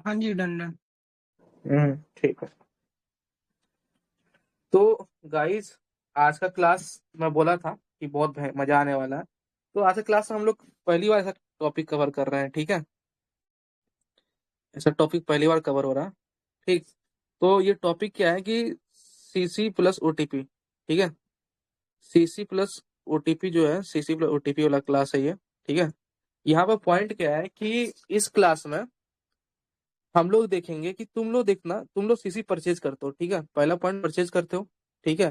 हाँ जी, done done. ठीक है। तो गाइस, आज का क्लास मैं बोला था कि बहुत मजा आने वाला है। तो आज का क्लास में हम लोग पहली बार ऐसा टॉपिक कवर कर रहे हैं, ठीक है। ऐसा टॉपिक पहली बार कवर हो रहा है, ठीक। तो ये टॉपिक क्या है कि सीसी प्लस ओटीपी, ठीक है। सीसी प्लस ओटीपी जो है, सीसी प्लस ओटीपी वाला क्लास है ये, ठीक है। यहाँ पर पॉइंट क्या है कि इस क्लास में हम लोग देखेंगे कि तुम लोग देखना, तुम लोग सीसी परचेज करते हो, ठीक है। पहला पॉइंट परचेज करते हो, ठीक है।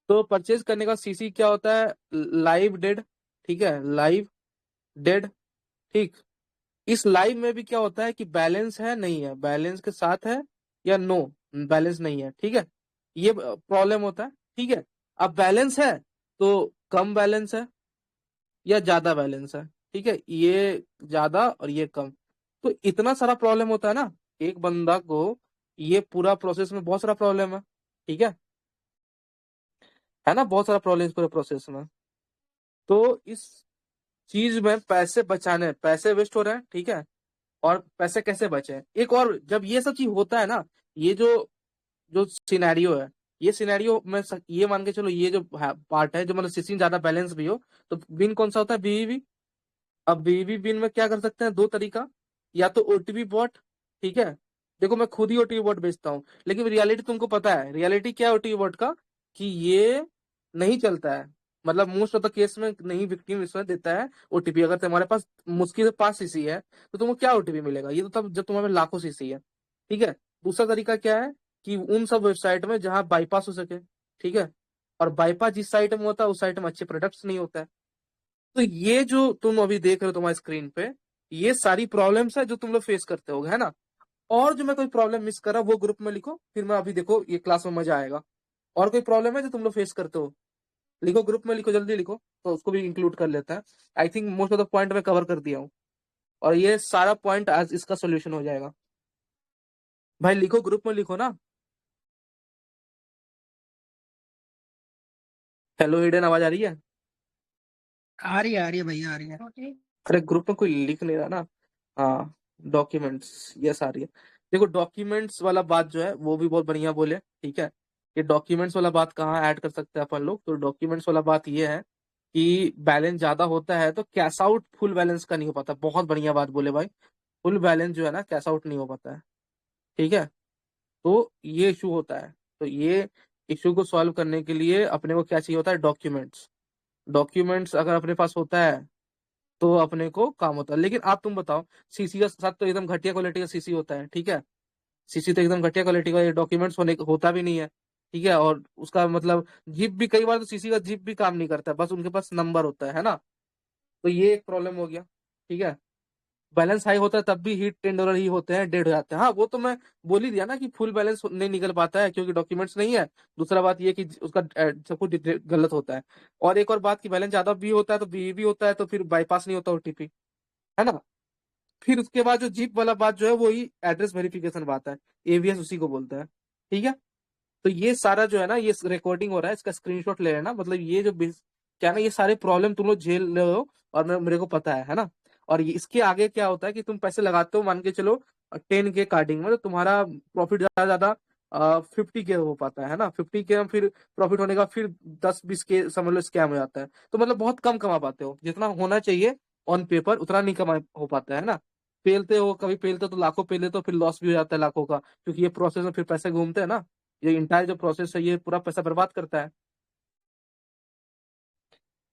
तो परचेज करने का सीसी क्या होता है, लाइव डेड, ठीक है, लाइव डेड, ठीक। इस लाइव में भी क्या होता है कि बैलेंस है नहीं है, बैलेंस के साथ है या नो, बैलेंस नहीं है, ठीक है। ये प्रॉब्लम होता है, ठीक है। अब बैलेंस है तो कम बैलेंस है या ज्यादा बैलेंस है, ठीक है, ये ज्यादा और ये कम। तो इतना सारा प्रॉब्लम होता है ना एक बंदा को, ये पूरा प्रोसेस में बहुत सारा प्रॉब्लम है, ठीक है ना, बहुत सारा प्रॉब्लम इस पूरे प्रोसेस में। तो इस चीज में पैसे बचाने, पैसे वेस्ट हो रहे हैं, ठीक है। और पैसे कैसे बचे, एक और जब ये सब चीज होता है ना, ये जो जो सिनेरियो है, ये सिनेरियो में ये मान के चलो, ये जो पार्ट है जो मतलब सीसी ज्यादा बैलेंस भी हो, तो बिन कौन सा होता है, बीईवी। अब बीईवी बिन में क्या कर सकते हैं, दो तरीका, या तो ओटीपी बॉट, ठीक है। देखो मैं खुद ही ओटीपी बॉट बेचता हूँ, लेकिन रियलिटी तुमको पता है, रियलिटी क्या है ओटीपी बॉट का, कि ये नहीं चलता है। मतलब मोस्ट ऑफ द केस में नहीं विक्टिम इसमें देता है ओटीपी। अगर तुम्हारे पास मुश्किल से 5 सीसी है तो तुमको क्या ओटीपी मिलेगा, ये तो तब जब तुम्हारे लाखों सीसी है, ठीक है। दूसरा तरीका क्या है कि उन सब वेबसाइट में जहां बाईपास हो सके, ठीक है। और बाईपास जिस साइट में होता है उस साइट में अच्छे प्रोडक्ट्स नहीं होता है। तो ये जो तुम अभी देख रहे हो तुम्हारी स्क्रीन पे, ये सारी प्रॉब्लम्स है जो तुम लोग फेस करते हो, है ना। और जो मैं कोई प्रॉब्लम मिस कर रहा हूं वो ग्रुप में लिखो, फिर मैं अभी देखो ये क्लास में मजा आएगा। और कोई प्रॉब्लम है जो तुम लोग फेस करते हो, लिखो ग्रुप में, लिखो जल्दी लिखो, तो उसको भी इंक्लूड कर लेते हैं। I think most of the point मैं कवर कर दिया हूँ, और ये सारा पॉइंट आज इसका सोल्यूशन हो जाएगा। भाई लिखो, ग्रुप में लिखो ना। हेलो हिडन, आवाज आ रही है? आ रही है भैया, आ रही है। अरे ग्रुप में कोई लिख नहीं रहा ना। हाँ, डॉक्यूमेंट्स, यस आ रही है। देखो डॉक्यूमेंट्स वाला बात जो है वो भी बहुत बढ़िया बोले, ठीक है। ये डॉक्यूमेंट्स वाला बात कहाँ ऐड कर सकते हैं अपन लोग, तो डॉक्यूमेंट्स वाला बात ये है कि बैलेंस ज्यादा होता है तो कैश आउट फुल बैलेंस का नहीं हो पाता। बहुत बढ़िया बात बोले भाई, फुल बैलेंस जो है ना कैश आउट नहीं हो पाता है, ठीक है। तो ये इशू होता है। तो ये इशू को सॉल्व करने के लिए अपने को क्या चाहिए होता है, डॉक्यूमेंट्स। डॉक्यूमेंट्स अगर अपने पास होता है तो अपने को काम होता है। लेकिन आप तुम बताओ, सीसी का साथ तो एकदम घटिया क्वालिटी का सीसी होता है, ठीक है। सीसी तो एकदम घटिया क्वालिटी का, डॉक्यूमेंट्स होने होता भी नहीं है, ठीक है। और उसका मतलब जिप भी, कई बार तो सीसी का जिप भी काम नहीं करता है, बस उनके पास नंबर होता है ना। तो ये एक प्रॉब्लम हो गया, ठीक है। बैलेंस हाई होता है तब भी हीट टेंडर ही होते हैं, डेड हो जाते हैं। हाँ वो तो मैं बोल ही दिया ना कि फुल बैलेंस नहीं निकल पाता है क्योंकि डॉक्यूमेंट्स नहीं है। दूसरा बात ये कि उसका सब कुछ गलत होता है। और एक और बात की बैलेंस ज्यादा भी होता है तो बी भी होता है, तो फिर बाईपास नहीं होता ओटीपी, है ना। फिर उसके बाद जो जीप वाला बात जो है वो ही एड्रेस वेरिफिकेशन बात है, एवीएस उसी को बोलते हैं, ठीक है। तो ये सारा जो है ना, ये रिकॉर्डिंग हो रहा है, इसका स्क्रीनशॉट ले लेना। मतलब ये जो क्या है ना, ये सारे प्रॉब्लम तुम लोग झेल रहे हो और मेरे को पता है ना। और ये इसके आगे क्या होता है कि तुम पैसे लगाते हो, मान के चलो 10K कार्डिंग में, तो तुम्हारा प्रॉफिट ज्यादा ज्यादा 50K हो पाता है ना। 50K में फिर प्रॉफिट होने का फिर 10-20K समझ लो स्कैम हो जाता है। तो मतलब बहुत कम कमा पाते हो, जितना होना चाहिए ऑन पेपर उतना नहीं कमा हो पाता है ना। पेलते हो, कभी पेलते हो तो लाखों पेल लेते हो, फिर लॉस भी हो जाता है लाखों का, क्योंकि ये प्रोसेस में फिर पैसे घूमते हैं ना। ये इंटायर जो प्रोसेस है ये पूरा पैसा बर्बाद करता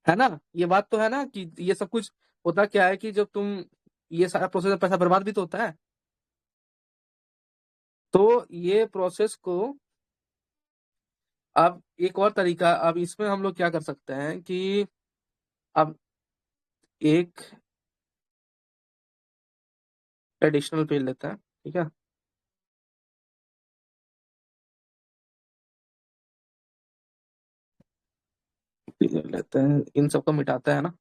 है ना। ये बात तो है ना कि ये सब कुछ होता क्या है कि जब तुम, ये सारा प्रोसेस में पैसा बर्बाद भी तो होता है। तो ये प्रोसेस को, अब एक और तरीका, अब इसमें हम लोग क्या कर सकते हैं कि अब एक एडिशनल पेज लेते हैं, ठीक है। लेते हैं, इन सबको मिटाते हैं ना।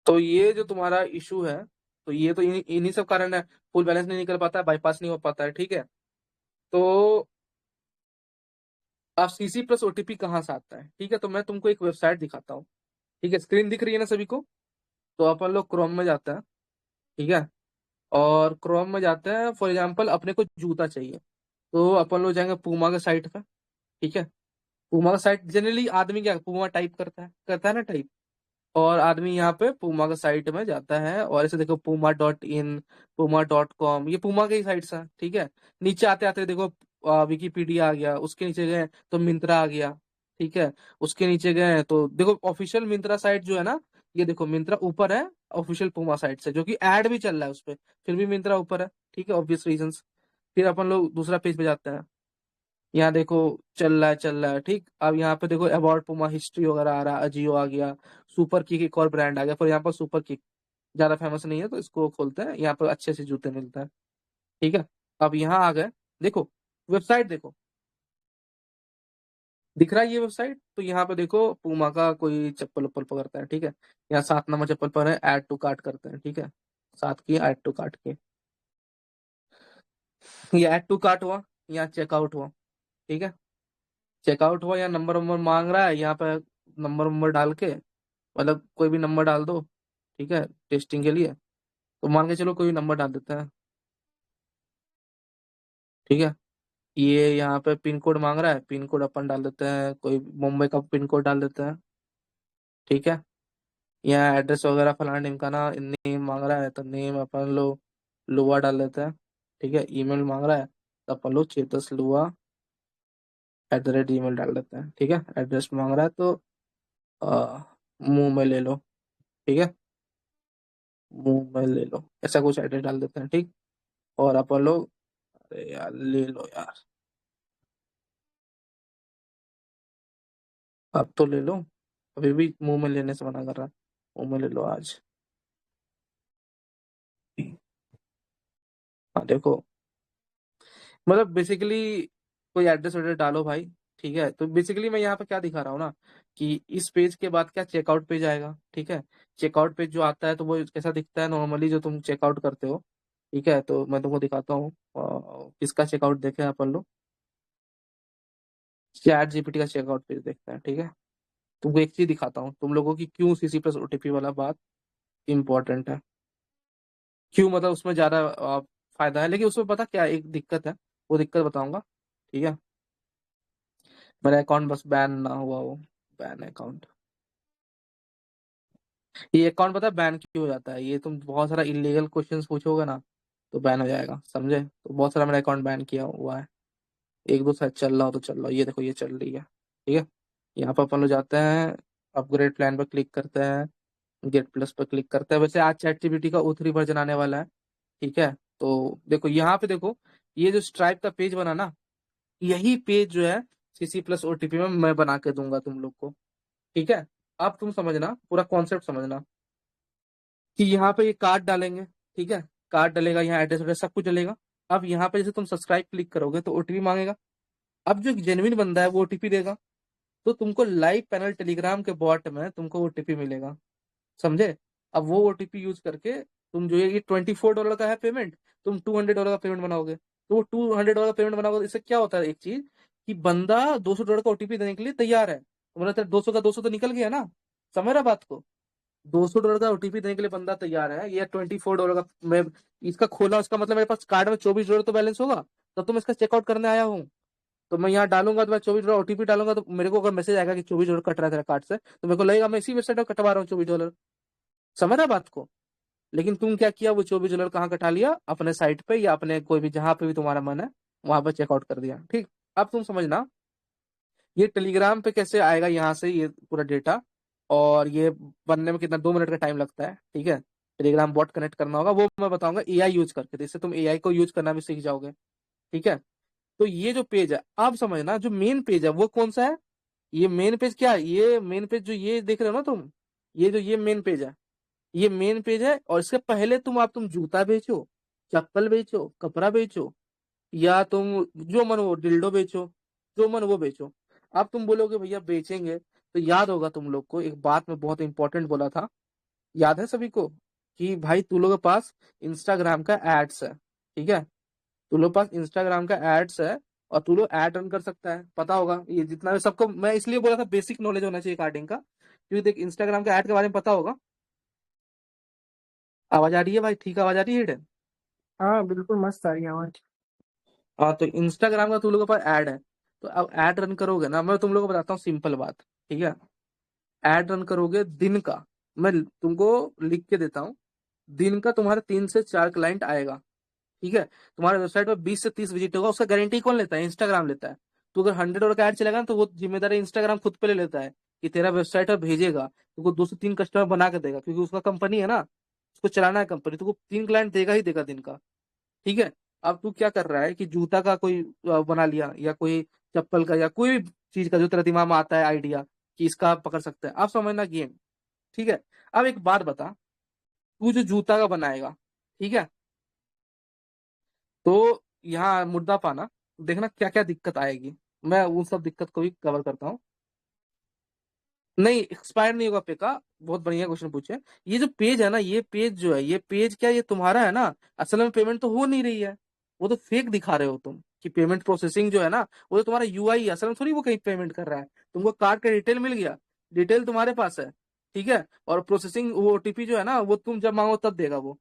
तो ये जो तुम्हारा इशू है, तो ये तो इन्हीं सब कारण है, फुल बैलेंस नहीं निकल पाता है, बाईपास नहीं हो पाता है, ठीक है। तो अब सीसी प्लस ओटीपी कहाँ से आता है, ठीक है। तो मैं तुमको एक वेबसाइट दिखाता हूँ, ठीक है, स्क्रीन दिख रही है ना सभी को? तो अपन लोग क्रोम में जाते हैं, ठीक है। और क्रोम में जाते हैं, फॉर एग्जाम्पल अपने को जूता चाहिए, तो अपन लोग जाएंगे पूमा के साइट पे, ठीक है। पूमा का साइट जनरली आदमी क्या पूमा टाइप करता है ना टाइप। और आदमी यहाँ पे पूमा का साइट में जाता है, और ऐसे देखो puma.in, puma.com, ये पूमा के ही साइट्स हैं, ठीक है। नीचे आते आते देखो विकिपीडिया आ गया, उसके नीचे गए तो मिंत्रा आ गया, ठीक है। उसके नीचे गए तो देखो ऑफिशियल मिंत्रा साइट जो है ना, ये देखो मिंत्रा ऊपर है ऑफिशियल पूमा साइट से, जो कि ऐड भी चल रहा है उस पर, फिर भी मिंत्रा ऊपर है, ठीक है, ऑब्वियस रीजंस। फिर अपन लोग दूसरा पेज पे जाते हैं, यहाँ देखो चल रहा है ठीक। अब यहाँ पे देखो अबाउट पुमा हिस्ट्री वगैरह आ रहा है, अजियो आ गया, सुपर किक एक और ब्रांड आ गया, फॉर एग्जाम्पल सुपर किक ज्यादा फेमस नहीं है तो इसको खोलते हैं, यहाँ पर अच्छे से जूते मिलते हैं, ठीक है। अब यहाँ आ गए, देखो वेबसाइट देखो, दिख रहा है ये वेबसाइट? तो यहाँ पे देखो पूमा का कोई चप्पल उप्पल पकड़ता है, ठीक है। यहाँ 7 नंबर चप्पल पर है, ऐड टू कार्ट करते हैं, ठीक है। 7 की ऐड टू कार्ट की, ये ऐड टू कार्ट हुआ, यहाँ चेकआउट हुआ, ठीक है। चेकआउट हुआ, यहाँ नंबर नंबर मांग रहा है, यहाँ पे नंबर नंबर डाल के, मतलब कोई भी नंबर डाल दो, ठीक है, टेस्टिंग के लिए। तो मान के चलो कोई भी नंबर डाल देते हैं, ठीक है। ये यहाँ पे पिन कोड मांग रहा है, पिन कोड अपन डाल देते हैं, कोई मुंबई का पिन कोड डाल देते हैं, ठीक है। यहाँ एड्रेस वगैरह फलाना ढिमकाना, नेम मांग रहा है तो नेम अपन लोग लुआ डाल देते हैं, ठीक है। ईमेल मांग रहा है तो अपन लोग @luwa@gmail डाल देते हैं, ठीक है। एड्रेस मांग रहा है तो मुंह में ले लो, ठीक है, मुंह में ले लो, ऐसा कुछ एड्रेस डाल देते हैं, ठीक। और अपन लोग, अरे यार ले लो यार, अब तो ले लो, अभी भी मुंह में लेने से मना कर रहा है, मुंह में ले लो आज। हाँ देखो, मतलब बेसिकली कोई एड्रेस वैड्रेस डालो भाई, ठीक है। तो बेसिकली मैं यहाँ पे क्या दिखा रहा हूँ ना, कि इस पेज के बाद क्या चेकआउट पेज आएगा, ठीक है। चेकआउट पेज जो आता है तो वो कैसा दिखता है नॉर्मली जो तुम चेकआउट करते हो, ठीक है। तो मैं तुमको दिखाता हूँ किसका चेकआउट देखे अपन लोग, चैट जीपीटी का चेकआउट पेज देखते हैं, ठीक है। तुमको एक चीज दिखाता हूँ तुम लोगों की, क्यों CC+OTP वाला बात इंपॉर्टेंट है, क्यों मतलब उसमें ज्यादा फायदा है, लेकिन उसमें पता क्या एक दिक्कत है, वो दिक्कत बताऊंगा, ठीक है। मेरा अकाउंट बस बैन ना हुआ हो, बैन अकाउंट, ये अकाउंट पता है बैन क्यों हो जाता है, ये तुम बहुत सारा इलीगल क्वेश्चंस पूछोगे ना तो बैन हो जाएगा, समझे। तो बहुत सारा मेरा अकाउंट बैन किया हुआ है, एक दो शायद चल रहा हो तो चल रहा हो, ये देखो ये चल रही है, ठीक है। यहाँ पर अपन लोग जाते हैं, अपग्रेड प्लान पर क्लिक करते हैं, गेट प्लस पर क्लिक करते हैं। वैसे आज चैट जीपीटी का O3 वर्जन आने वाला है, ठीक है। तो देखो यहाँ पे देखो, ये जो स्ट्राइप का पेज बना ना, यही पेज जो है CC+OTP में मैं बना के दूंगा तुम लोग को, ठीक है। अब तुम समझना, पूरा कॉन्सेप्ट समझना, कि यहाँ पे ये कार्ड डालेंगे, ठीक है। कार्ड डलेगा, यहाँ एड्रेस वगैरह सब कुछ डलेगा। अब यहाँ पे जैसे तुम सब्सक्राइब क्लिक करोगे तो OTP मांगेगा। अब जो जेन्युइन बंदा है वो OTP देगा, तो तुमको लाइव पैनल टेलीग्राम के बॉट में तुमको OTP मिलेगा, समझे। अब वो OTP यूज करके तुम जो ये $24 का है पेमेंट, तुम $200 का पेमेंट बनाओगे, तो वो $200 पेमेंट बनाओगे, इससे क्या होता है एक चीज, कि बंदा $200 का OTP देने के लिए तैयार है, तो मतलब 200 का 200 तो निकल गया ना, समझ रहा बात को। $200 का OTP देने के लिए बंदा तैयार है, ये $24 का मैं इसका खोला, उसका मतलब मेरे पास कार्ड में $24 तो बैलेंस होगा, तब तो मैं इसका चेकआउट करने आया हूँ। तो मैं यहाँ डालूंगा तो मैं $24 OTP डालूंगा, तो मेरे को अगर मैसेज आएगा कि $24 कट रहा है तेरा कार्ड से, तो मेरे को लगेगा मैं इसी वेबसाइट पर कटवा रहा हूँ $24, समझ रहा बात को। लेकिन तुम क्या किया, वो $24 कहाँ कटा लिया, अपने साइट पे या अपने कोई भी जहां पे भी तुम्हारा मन है वहां पर चेकआउट कर दिया, ठीक। अब तुम समझना, ये टेलीग्राम पे कैसे आएगा यहाँ से ये पूरा डेटा, और ये बनने में कितना 2 मिनट का टाइम लगता है, ठीक है। टेलीग्राम बॉट कनेक्ट करना होगा, वो मैं बताऊंगा AI यूज करके, तो इससे तुम AI को यूज करना भी सीख जाओगे, ठीक है। तो ये जो पेज है, आप समझना, जो मेन पेज है वो कौन सा है, ये मेन पेज क्या है, ये मेन पेज जो ये देख रहे हो ना तुम, ये जो ये मेन पेज है, ये मेन पेज है। और इसके पहले तुम जूता बेचो, चप्पल बेचो, कपड़ा बेचो, या तुम जो मन वो डिल्डो बेचो, जो मन वो बेचो। अब तुम बोलोगे भैया बेचेंगे, तो याद होगा तुम लोग को एक बात में बहुत इंपॉर्टेंट बोला था, याद है सभी को, कि भाई तू लोग के पास इंस्टाग्राम का एड्स है, ठीक है। तू लोग पास इंस्टाग्राम का एड्स है, और तू लोग एड रन कर सकता है, पता होगा ये जितना भी सबको, मैं इसलिए बोला था बेसिक नॉलेज होना चाहिए कार्डिंग का, क्योंकि देख इंस्टाग्राम के ऐड के बारे में पता होगा। आवाज आ रही है भाई? ठीक आवाज आ रही है हिडन? हाँ बिल्कुल मस्त आ रही है आवाज। हाँ, तो इंस्टाग्राम का तुम लोगों के पास ऐड है, तो अब ऐड रन करोगे ना, मैं तुम लोगों को बताता हूँ सिंपल बात, ठीक है। ऐड रन करोगे दिन का, मैं तुमको लिख के देता हूँ, दिन का तुम्हारा 3 से 4 क्लाइंट आएगा, ठीक है। तुम्हारे वेबसाइट पर 20 से 30 विजिट होगा, उसका गारंटी कौन लेता है? इंस्टाग्राम लेता है। तो अगर 100 का ऐड चलेगा ना, तो वो जिम्मेदारी इंस्टाग्राम खुद पे ले लेता है कि तेरा वेबसाइट पर भेजेगा, तुमको 2 से 3 कस्टमर बना के देगा, क्योंकि उसका कंपनी है ना, उसको चलाना है कंपनी, तुमको 3 क्लाइंट देगा ही देगा दिन का, ठीक है। अब तू क्या कर रहा है कि जूता का कोई बना लिया, या कोई चप्पल का, या कोई भी चीज का जो तेरा दिमाग में आता है आइडिया कि इसका आप पकड़ सकते हैं, आप समझना गेम, ठीक है। अब एक बात बता, तू जो जूता का बनाएगा, ठीक है, तो यहाँ मुद्दा पाना, देखना क्या क्या दिक्कत आएगी, मैं उन सब दिक्कत को भी कवर करता हूँ। नहीं, एक्सपायर नहीं होगा पे का। बहुत बढ़िया क्वेश्चन पूछे। ये जो पेज है ना, ये पेज जो है, ये पेज क्या ये तुम्हारा है ना, असल में पेमेंट तो हो नहीं रही है, वो तो फेक दिखा रहे हो तुम कि पेमेंट प्रोसेसिंग जो है ना, वो तो तुम्हारा यूआई है, असल में थोड़ी वो कहीं पेमेंट कर रहा है। तुमको कार्ड का डिटेल मिल गया, डिटेल तुम्हारे पास है, ठीक है, और प्रोसेसिंग वो ओटीपी जो है ना, वो तुम जब मांगो तब देगा वो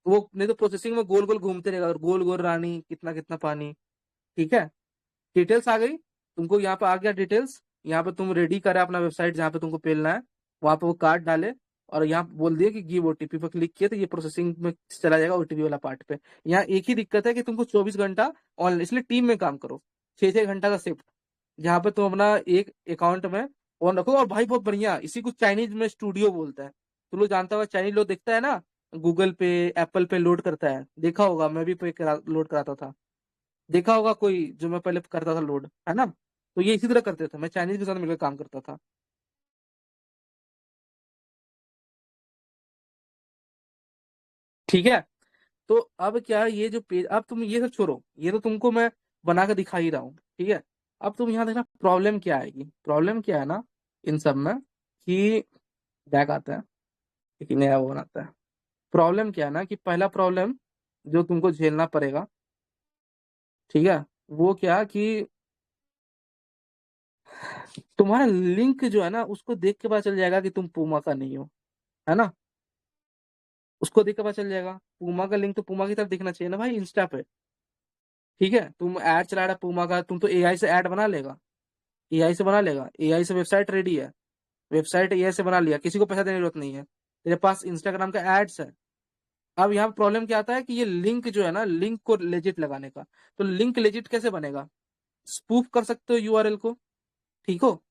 नहीं तो प्रोसेसिंग में गोल गोल घूमते रहेगा, और गोल गोल रानी कितना कितना पानी, ठीक है। डिटेल्स आ गई, तुमको यहाँ पे आ गया डिटेल्स, यहाँ पे तुम रेडी करा अपना वेबसाइट जहाँ पे तुमको पेलना है, वहां पे वो कार्ड डाले, और यहाँ बोल दिए कि गिव ओटीपी पर क्लिक किया, तो ये प्रोसेसिंग में चला जाएगा ओटीपी वाला पार्ट पे। यहाँ एक ही दिक्कत है कि तुमको 24 घंटा ऑनलाइन, इसलिए टीम में काम करो, 6-6 घंटा का शिफ्ट, जहाँ पे तुम अपना एक अकाउंट में ऑन रखो। और भाई बहुत बढ़िया, इसी को चाइनीज में स्टूडियो बोलते हैं, तुम लोग जानता होगा, चाइनीज लोग देखता है ना, गूगल पे एप्पल पे लोड करता है, देखा होगा, मैं भी लोड कराता था, देखा होगा कोई, जो मैं पहले करता था लोड, है ना, तो ये इसी तरह करते थे, मैं चाइनीज के साथ मिलकर काम करता था, ठीक है। तो अब क्या है, ये जो पेज, अब तुम ये सब छोड़ो, ये तो तुमको मैं बना के दिखा ही रहा हूँ, ठीक है। अब तुम यहाँ देखना प्रॉब्लम क्या आएगी, प्रॉब्लम क्या है ना इन सब में, कि बैक आता है, एक नया वो बनाता है। प्रॉब्लम क्या है ना, कि पहला प्रॉब्लम जो तुमको झेलना पड़ेगा, ठीक है, वो क्या कि तुम्हारा लिंक जो है ना, उसको देख के पता चल जाएगा कि तुम पूमा का नहीं हो, है ना, उसको देख के पता चल जाएगा। पूमा का लिंक तो पूमा की तरफ दिखना चाहिए ना भाई, इंस्टा पे, ठीक है। तुम ऐड चला रहा है पूमा का, तुम तो एआई से ऐड बना लेगा, एआई से बना लेगा, एआई से वेबसाइट रेडी है, वेबसाइट एआई से बना लिया, किसी को पैसा देने की जरूरत नहीं है, तेरे पास इंस्टाग्राम का एड्स है। अब यहाँ प्रॉब्लम क्या आता है कि ये लिंक जो है ना, लिंक को लेजिट लगाने का, तो लिंक लेजिट कैसे बनेगा? स्पूफ कर सकते हो यूआरएल को, ठीक हो।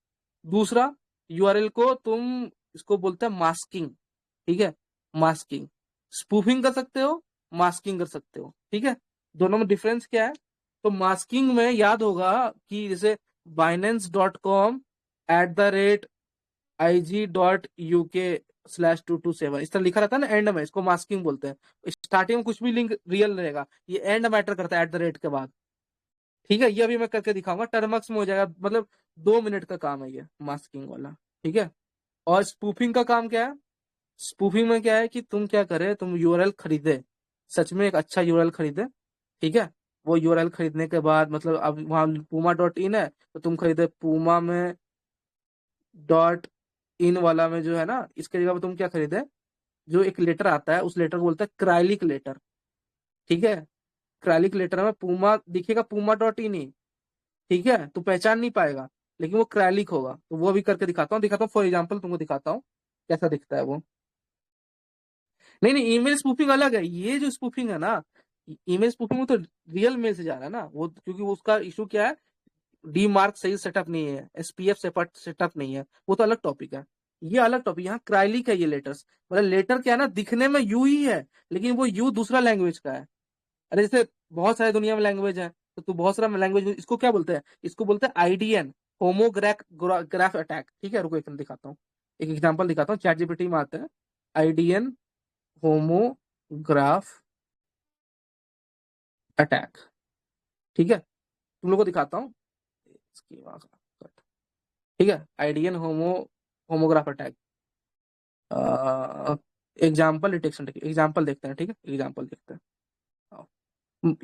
दूसरा, यूआरएल को तुम, इसको बोलते हैं मास्किंग, ठीक है, मास्किंग। स्पूफिंग कर सकते हो, मास्किंग कर सकते हो, ठीक है। दोनों में डिफरेंस क्या है? तो मास्किंग में याद होगा कि जैसे binance.com @IG.UK/227 इस तरह लिखा रहता है ना एंड में, इसको मास्किंग बोलते हैं। स्टार्टिंग में कुछ भी लिंक रियल रहेगा, ये एंड मैटर करता है @ के बाद, ठीक है। ये अभी मैं करके दिखाऊंगा, टर्मक्स में हो जाएगा, मतलब 2 मिनट का काम है ये मास्किंग वाला, ठीक है। और स्पूफिंग का काम क्या है? स्पूफिंग में क्या है कि तुम क्या करे, तुम यूआरएल खरीदे, सच में एक अच्छा यूआरएल खरीदे, ठीक है। वो यूआरएल खरीदने के बाद, मतलब अब वहां puma.in है, तो तुम खरीदे पूमा में .in वाला में जो है ना, इसके जगह पे तुम क्या खरीदे, जो एक लेटर आता है, उस लेटर को बोलते हैं क्राइलिक लेटर, ठीक है। क्राइलिक लेटर में पूमा दिखेगा, puma.in ही, ठीक है, तो पहचान नहीं पाएगा, लेकिन वो क्राइलिक होगा। तो वो भी करके दिखाता हूँ फॉर एग्जाम्पल तुमको दिखाता हूँ कैसा दिखता है वो। नहीं नहीं, ईमेल स्पूफिंग अलग है, ये जो स्पूफिंग है ना, ईमेल स्पूफिंग में तो रियल मेल से जा रहा है ना वो, क्योंकि वो उसका इशू क्या है, डी मार्क सही सेटअप नहीं है, एसपीएफ सेटअप नहीं है, वो तो अलग टॉपिक है। ये अलग टॉपिक, यहाँ क्राइलिक है ये लेटर्स, मतलब लेटर क्या है ना, दिखने में यू ही है, लेकिन वो यू दूसरा लैंग्वेज का है। अरे जैसे बहुत सारे दुनिया में लैंग्वेज है, तो तू बहुत सारा लैंग्वेज, इसको क्या बोलते हैं, इसको बोलते हैं आईडीएन, होमोग्राफ ग्राफ अटैक, ठीक है। रुको एक मिनट दिखाता हूँ, एक एग्जांपल दिखाता हूँ, चैट जीपीटी में आता है आईडीएन होमोग्राफ अटैक, ठीक है। तुम लोग को दिखाता हूँ इसकी वहाँ का, ठीक है, IDN homograph attack, example detection, example देखते हैं, ठीक है, एग्जाम्पल देखते हैं। आओ।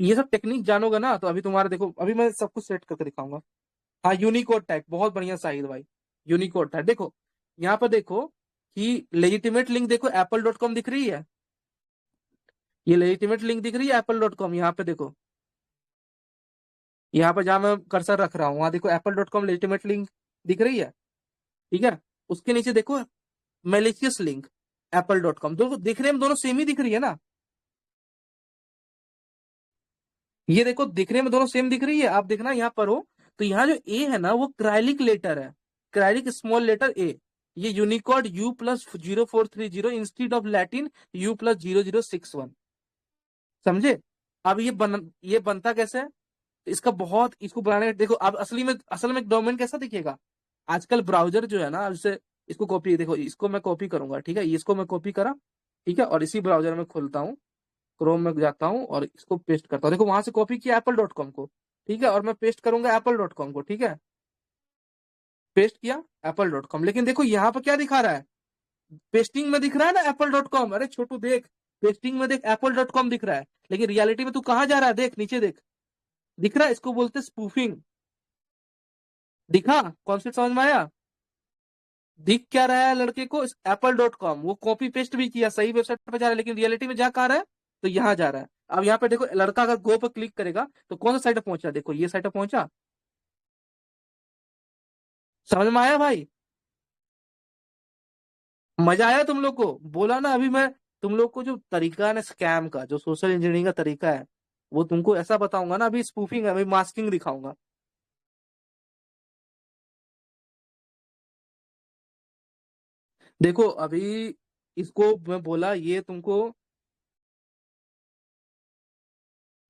ये सब टेक्निक जानोगे ना, तो अभी तुम्हारे देखो, अभी मैं सब कुछ सेट करके दिखाऊंगा। हाँ, यूनिकोड टैग बहुत बढ़िया साहिल भाई, यूनिकोड टैग देखो, यहाँ पर देखो कि लेजिटिमेट लिंक देखो apple.com दिख रही है, ये लेजिटिमेट लिंक दिख रही है apple.com, यहाँ पे देखो, यहाँ पर जहां मैं कर्सर रख रहा हूँ वहां देखो apple.com लेजिटिमेट लिंक दिख रही है, ठीक है। उसके नीचे देखो मेलिशियस लिंक apple.com, दोनों दिखने में दोनों सेम ही दिख रही है ना, ये देखो दिखने में दोनों सेम दिख रही है। आप देखना यहाँ पर हो तो यहाँ जो ए है ना वो क्राइलिक लेटर है, क्राइलिक स्मॉल लेटर ए, ये Unicode U+0430 instead of Latin U+0061, समझे। अब ये बनता कैसे है, इसका बहुत, इसको बनाने देखो अब असल में डोमेन कैसा दिखेगा। आजकल ब्राउजर जो है ना, जैसे इसको कॉपी देखो, इसको मैं कॉपी करूंगा, ठीक है, इसको मैं कॉपी करा, ठीक है, और इसी ब्राउजर में खोलता हूँ, क्रोम में जाता हूँ और इसको पेस्ट करता हूँ, देखो वहां से कॉपी किया apple.com को, ठीक है, और मैं पेस्ट करूंगा apple.com को, ठीक है, पेस्ट किया apple.com, लेकिन देखो यहाँ पर क्या दिखा रहा है, पेस्टिंग में दिख रहा है ना apple.com, अरे छोटू देख, पेस्टिंग में देख apple.com दिख रहा है, लेकिन रियलिटी में तू कहाँ जा रहा है, देख नीचे देख, दिख रहा है, इसको बोलते स्पूफिंग, दिखा कॉन्सेप्ट समझ में आया। दिख क्या रहा है लड़के को, apple.com, वो कॉपी पेस्ट भी किया, सही वेबसाइट पे जा रहा है, लेकिन रियलिटी में जा कहाँ रहा है, तो यहाँ जा रहा है। अब यहाँ पे देखो लड़का अगर गो पर क्लिक करेगा तो कौन सा साइट पे पहुंचा, देखो ये साइट पे पहुंचा, समझ में आया भाई, मजा आया तुम लोग को, बोला ना अभी मैं, तुम लोग को जो तरीका है ना स्कैम का, जो सोशल इंजीनियरिंग का तरीका है, वो तुमको ऐसा बताऊंगा ना, अभी स्पूफिंग है, अभी मास्किंग दिखाऊंगा। देखो अभी इसको मैं बोला, ये तुमको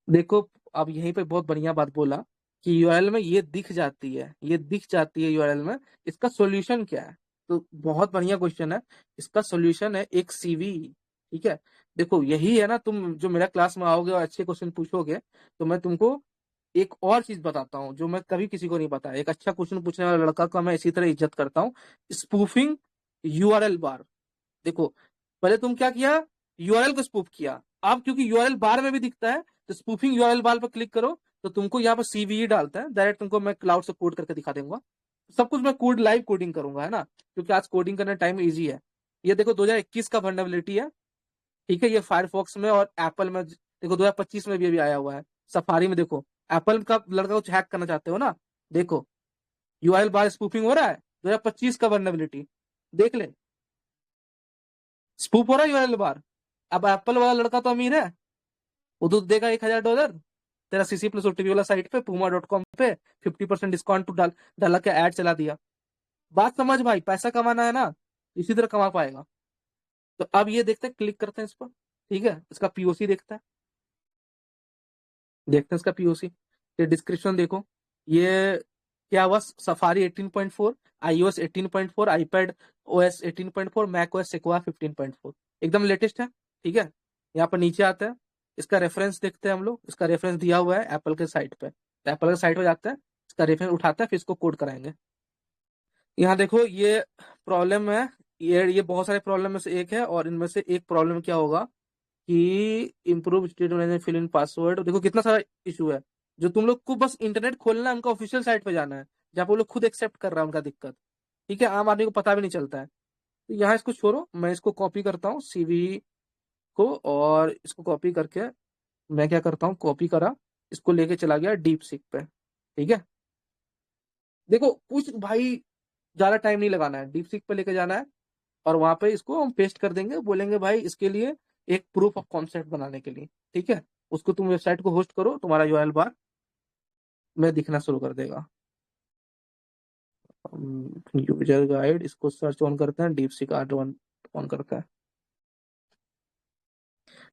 देखो, अब यहीं पे बहुत बढ़िया बात बोला कि यूआरएल में ये दिख जाती है, ये दिख जाती है यूआरएल में, इसका सॉल्यूशन क्या है, तो बहुत बढ़िया क्वेश्चन है। इसका सॉल्यूशन है एक सीवी, ठीक है। देखो यही है ना, तुम जो मेरा क्लास में आओगे और अच्छे क्वेश्चन पूछोगे तो मैं तुमको एक और चीज बताता हूँ जो मैं कभी किसी को नहीं बताया, एक अच्छा क्वेश्चन पूछने वाला लड़का का मैं इसी तरह इज्जत करता हूँ, स्पूफिंग यूआरएल बार। देखो पहले तुम क्या किया, यूआरएल को स्पूफ किया, अब क्योंकि यूआरएल बार में भी दिखता है तो स्पूफिंग यूआरएल बार पर क्लिक करो, तो तुमको यहाँ पर सीवीई डालता है डायरेक्ट, तुमको मैं क्लाउड से कोड करके दिखा दूंगा, सब कुछ मैं कोड लाइव कोडिंग करूंगा, है ना, क्योंकि आज कोडिंग करने टाइम इजी है। ये देखो 2021 का वल्नरेबिलिटी है, ठीक है, ये फायरफॉक्स में और एप्पल में, देखो 2025 में भी अभी आया हुआ है, सफारी में देखो, एप्पल का लड़का कुछ हैक करना चाहते हो ना, देखो यूआरएल बार स्पूफिंग हो रहा है, 2025 का वल्नरेबिलिटी देख ले, स्पूफ हो रहा है यूआरएल बार। अब एप्पल वाला लड़का तो अमीर है, वो तो देगा $1,000, तेरा सीसी प्लस ओटीपी वाला साइट पे puma.com पे 50% डिस्काउंट तो डाला के ऐड चला दिया। बात समझ भाई, पैसा कमाना है ना, इसी तरह कमा पाएगा। तो अब ये देखते हैं, क्लिक करते हैं इस पर, ठीक है, इसका पीओसी देखते हैं, देखते हैं इसका पीओसी, ये डिस्क्रिप्शन देखो, ये क्या हुआ, Safari 18.4, iOS 18.4, iPadOS 18.4, macOS Sequoia 15.4, एकदम लेटेस्ट है, ठीक है। यहाँ पर नीचे आता है, इसका रेफरेंस देखते हैं हम लोग, इसका रेफरेंस दिया हुआ है एप्पल के साइट पे, तो एप्पल के साइट पे जाते हैं, इसका रेफरेंस उठाते हैं, फिर इसको कोड कराएंगे। यहाँ देखो ये प्रॉब्लम है, ये बहुत सारे प्रॉब्लम में से एक है, और इनमें से एक प्रॉब्लम क्या होगा कि improve state manager fill in password, देखो कितना सारा इशू है, जो तुम लोग को बस इंटरनेट खोलना है, उनका ऑफिशियल साइट पे जाना है, जहाँ पे वो लोग खुद एक्सेप्ट कर रहा है उनका दिक्कत, ठीक है, आम आदमी को पता भी नहीं चलता है। तो यहाँ इसको छोड़ो, मैं इसको कॉपी करता हूँ सीवी को, और इसको कॉपी करके मैं क्या करता हूँ, कॉपी करा, इसको लेके चला गया डीप सीक पे, ठीक है। देखो कुछ भाई ज्यादा टाइम नहीं लगाना है, डीप सीक पे लेके जाना है, और वहां पे इसको हम पेस्ट कर देंगे, बोलेंगे भाई इसके लिए एक प्रूफ ऑफ कॉन्सेप्ट बनाने के लिए, ठीक है, उसको तुम वेबसाइट को होस्ट करो, तुम्हारा यूआरएल बार में दिखना शुरू कर देगा। यूजर गाइड, इसको सर्च ऑन करते हैं, DeepSeek R one on करते हैं,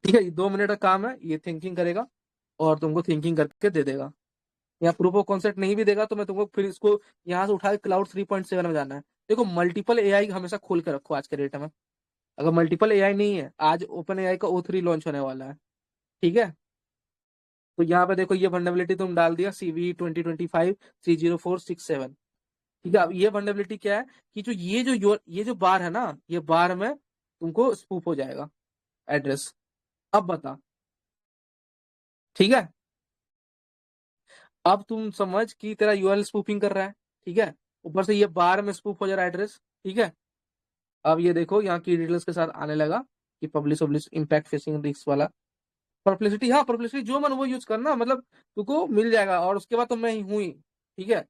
ठीक है, ये 2 मिनट का काम है, ये थिंकिंग करेगा और तुमको थिंकिंग करके दे देगा। या प्रूफ ऑफ कॉन्सेप्ट नहीं भी देगा तो मैं तुमको फिर इसको यहाँ से उठा के क्लाउड 3.7 में जाना है। देखो मल्टीपल एआई हमेशा खोल के रखो आज के डेट में, अगर मल्टीपल एआई नहीं है, आज ओपन एआई का O3 लॉन्च होने वाला है, ठीक है। तो यहाँ पे देखो ये वल्नरेबिलिटी तुम डाल दिया, CV 2025 30467, ठीक है। अब ये वल्नरेबिलिटी क्या है कि जो ये जो बार है ना, ये बार में तुमको स्पूफ हो जाएगा एड्रेस। अब बता, ठीक है, अब तुम समझ कि तेरा यूआरएल स्पूफिंग कर रहा है, ठीक है, ऊपर से ये बार में स्पूफ हो जा रहा है एड्रेस, ठीक है। अब ये देखो यहाँ की डिटेल्स के साथ आने लगा कि पब्लिश इम्पैक्ट फेसिंग रिस्क वाला परप्लेक्सिटी। हाँ परप्लेक्सिटी जो मन वो यूज करना, मतलब तुमको मिल जाएगा, और उसके बाद तो मैं ही हूँ ही। ठीक है।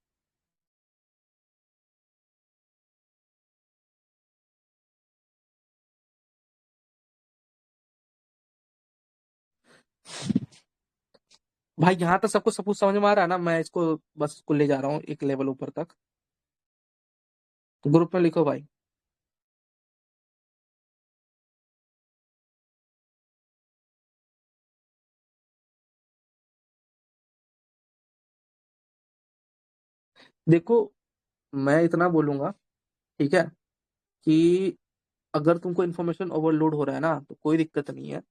भाई यहाँ तक सबको सब कुछ समझ में आ रहा है ना, मैं इसको बस इसको ले जा रहा हूँ एक लेवल ऊपर तक। ग्रुप में लिखो भाई। देखो मैं इतना बोलूंगा, ठीक है, कि अगर तुमको इन्फॉर्मेशन ओवरलोड हो रहा है ना तो कोई दिक्कत नहीं है।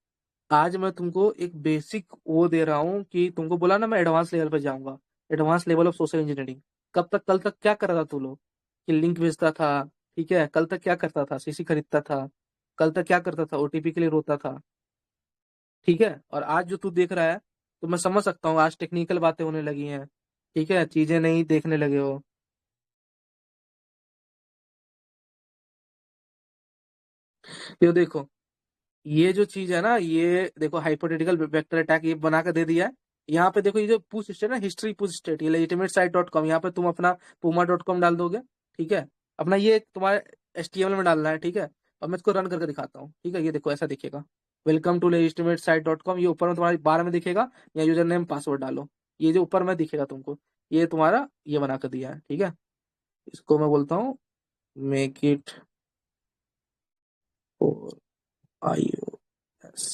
आज मैं तुमको एक बेसिक वो दे रहा हूँ कि तुमको बोला ना मैं एडवांस लेवल पे जाऊंगा, advance level of social engineering. कल तक क्या कर रहा था तू लोग, कि लिंक भेजता था, ठीक है, कल तक क्या करता था, सीसी खरीदता था, कल तक क्या करता था, ओटीपी के लिए रोता था। ठीक है। और आज जो तू देख रहा है, तो मैं समझ सकता हूँ आज टेक्निकल बातें होने लगी हैं, ठीक है, चीजें नहीं देखने लगे हो। ये देखो, ये जो चीज है ना, ये देखो हाइपोथेटिकल वेक्टर अटैक ये बना कर दे दिया है। यहाँ पे देखो ये जो पुश स्टेट है, हिस्ट्री पुश स्टेट, ये लेजिटिमेट साइट डॉट कॉम, यहाँ पे तुम अपना पूमा डॉट कॉम डाल दोगे। ठीक है। अपना ये तुम्हारे HTML में डालना है, ठीक है। और मैं इसको रन करके दिखाता हूँ, ठीक है। ये देखो ऐसा दिखेगा, welcome to legitimate site dot com, ये ऊपर में तुम्हारे बार में दिखेगा, या यूजर नेम पासवर्ड डालो, ये जो ऊपर में दिखेगा तुमको, ये तुम्हारा ये बना कर दिया है, ठीक है। इसको मैं बोलता हूँ make it for iOS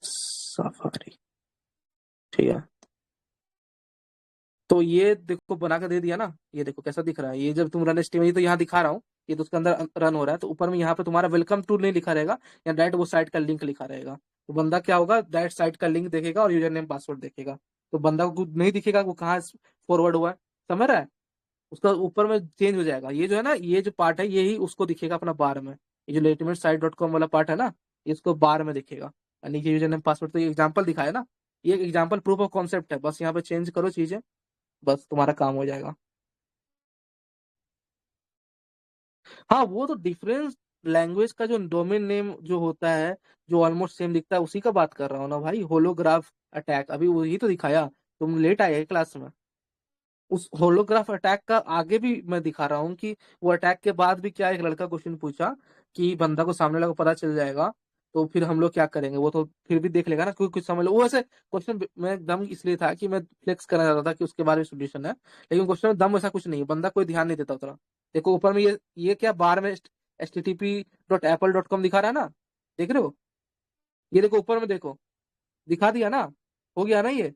safari, ठीक है। तो ये देखो बना के दे दिया ना, ये देखो कैसा दिख रहा है, ये जब तुम रन स्टीम, ये तो यहाँ दिखा रहा हूँ, ये तो उसके अंदर रन हो रहा है, तो ऊपर में यहाँ पे तुम्हारा वेलकम टू नहीं लिखा रहेगा, या डायरेक्ट वो साइट का लिंक लिखा रहेगा। तो बंदा क्या होगा, डायरेक्ट साइट का लिंक देखेगा और यूजर नेम पासवर्ड देखेगा। तो बंदा को कुछ नहीं दिखेगा वो कहाँ फॉरवर्ड हुआ है, समझ रहा है। उसका ऊपर में चेंज हो जाएगा, ये जो है ना, ये जो पार्ट है यही उसको दिखेगा अपना बार में, ये जो लेटिमेट साइट डॉट कॉम वाला पार्ट है ना, ये उसको बार में दिखेगा। और नीचे यूजर नेम पासवर्ड, तो ये एग्जाम्पल दिखाया ना, ये एग्जाम्पल प्रूफ ऑफ कॉन्सेप्ट है, बस यहाँ पे चेंज करो चीजें, बस तुम्हारा काम हो जाएगा। हाँ वो तो डिफरेंस लैंग्वेज का जो डोमेन नेम जो होता है, जो ऑलमोस्ट सेम दिखता है, उसी का बात कर रहा हूँ ना भाई। होलोग्राफ अटैक अभी वही तो दिखाया, तुम लेट आए क्लास में। उस होलोग्राफ अटैक का आगे भी मैं दिखा रहा हूँ कि वो अटैक के बाद भी क्या, एक लड़का क्वेश्चन पूछा कि बंदा को सामने वाला को पता चल जाएगा तो फिर हम लोग क्या करेंगे, वो तो फिर भी देख लेगा ना, क्योंकि कुछ समझ लो वो ऐसे क्वेश्चन में दम इसलिए था कि मैं फ्लेक्स करना चाहता था कि उसके बारे में सोल्यूशन है, लेकिन क्वेश्चन में दम ऐसा कुछ नहीं है, बंदा कोई ध्यान नहीं देता उतना। देखो ऊपर में ये क्या बार में http.apple.com दिखा रहा है ना, देख रहे हो, ये देखो ऊपर में देखो, दिखा दिया ना, हो गया ना ये,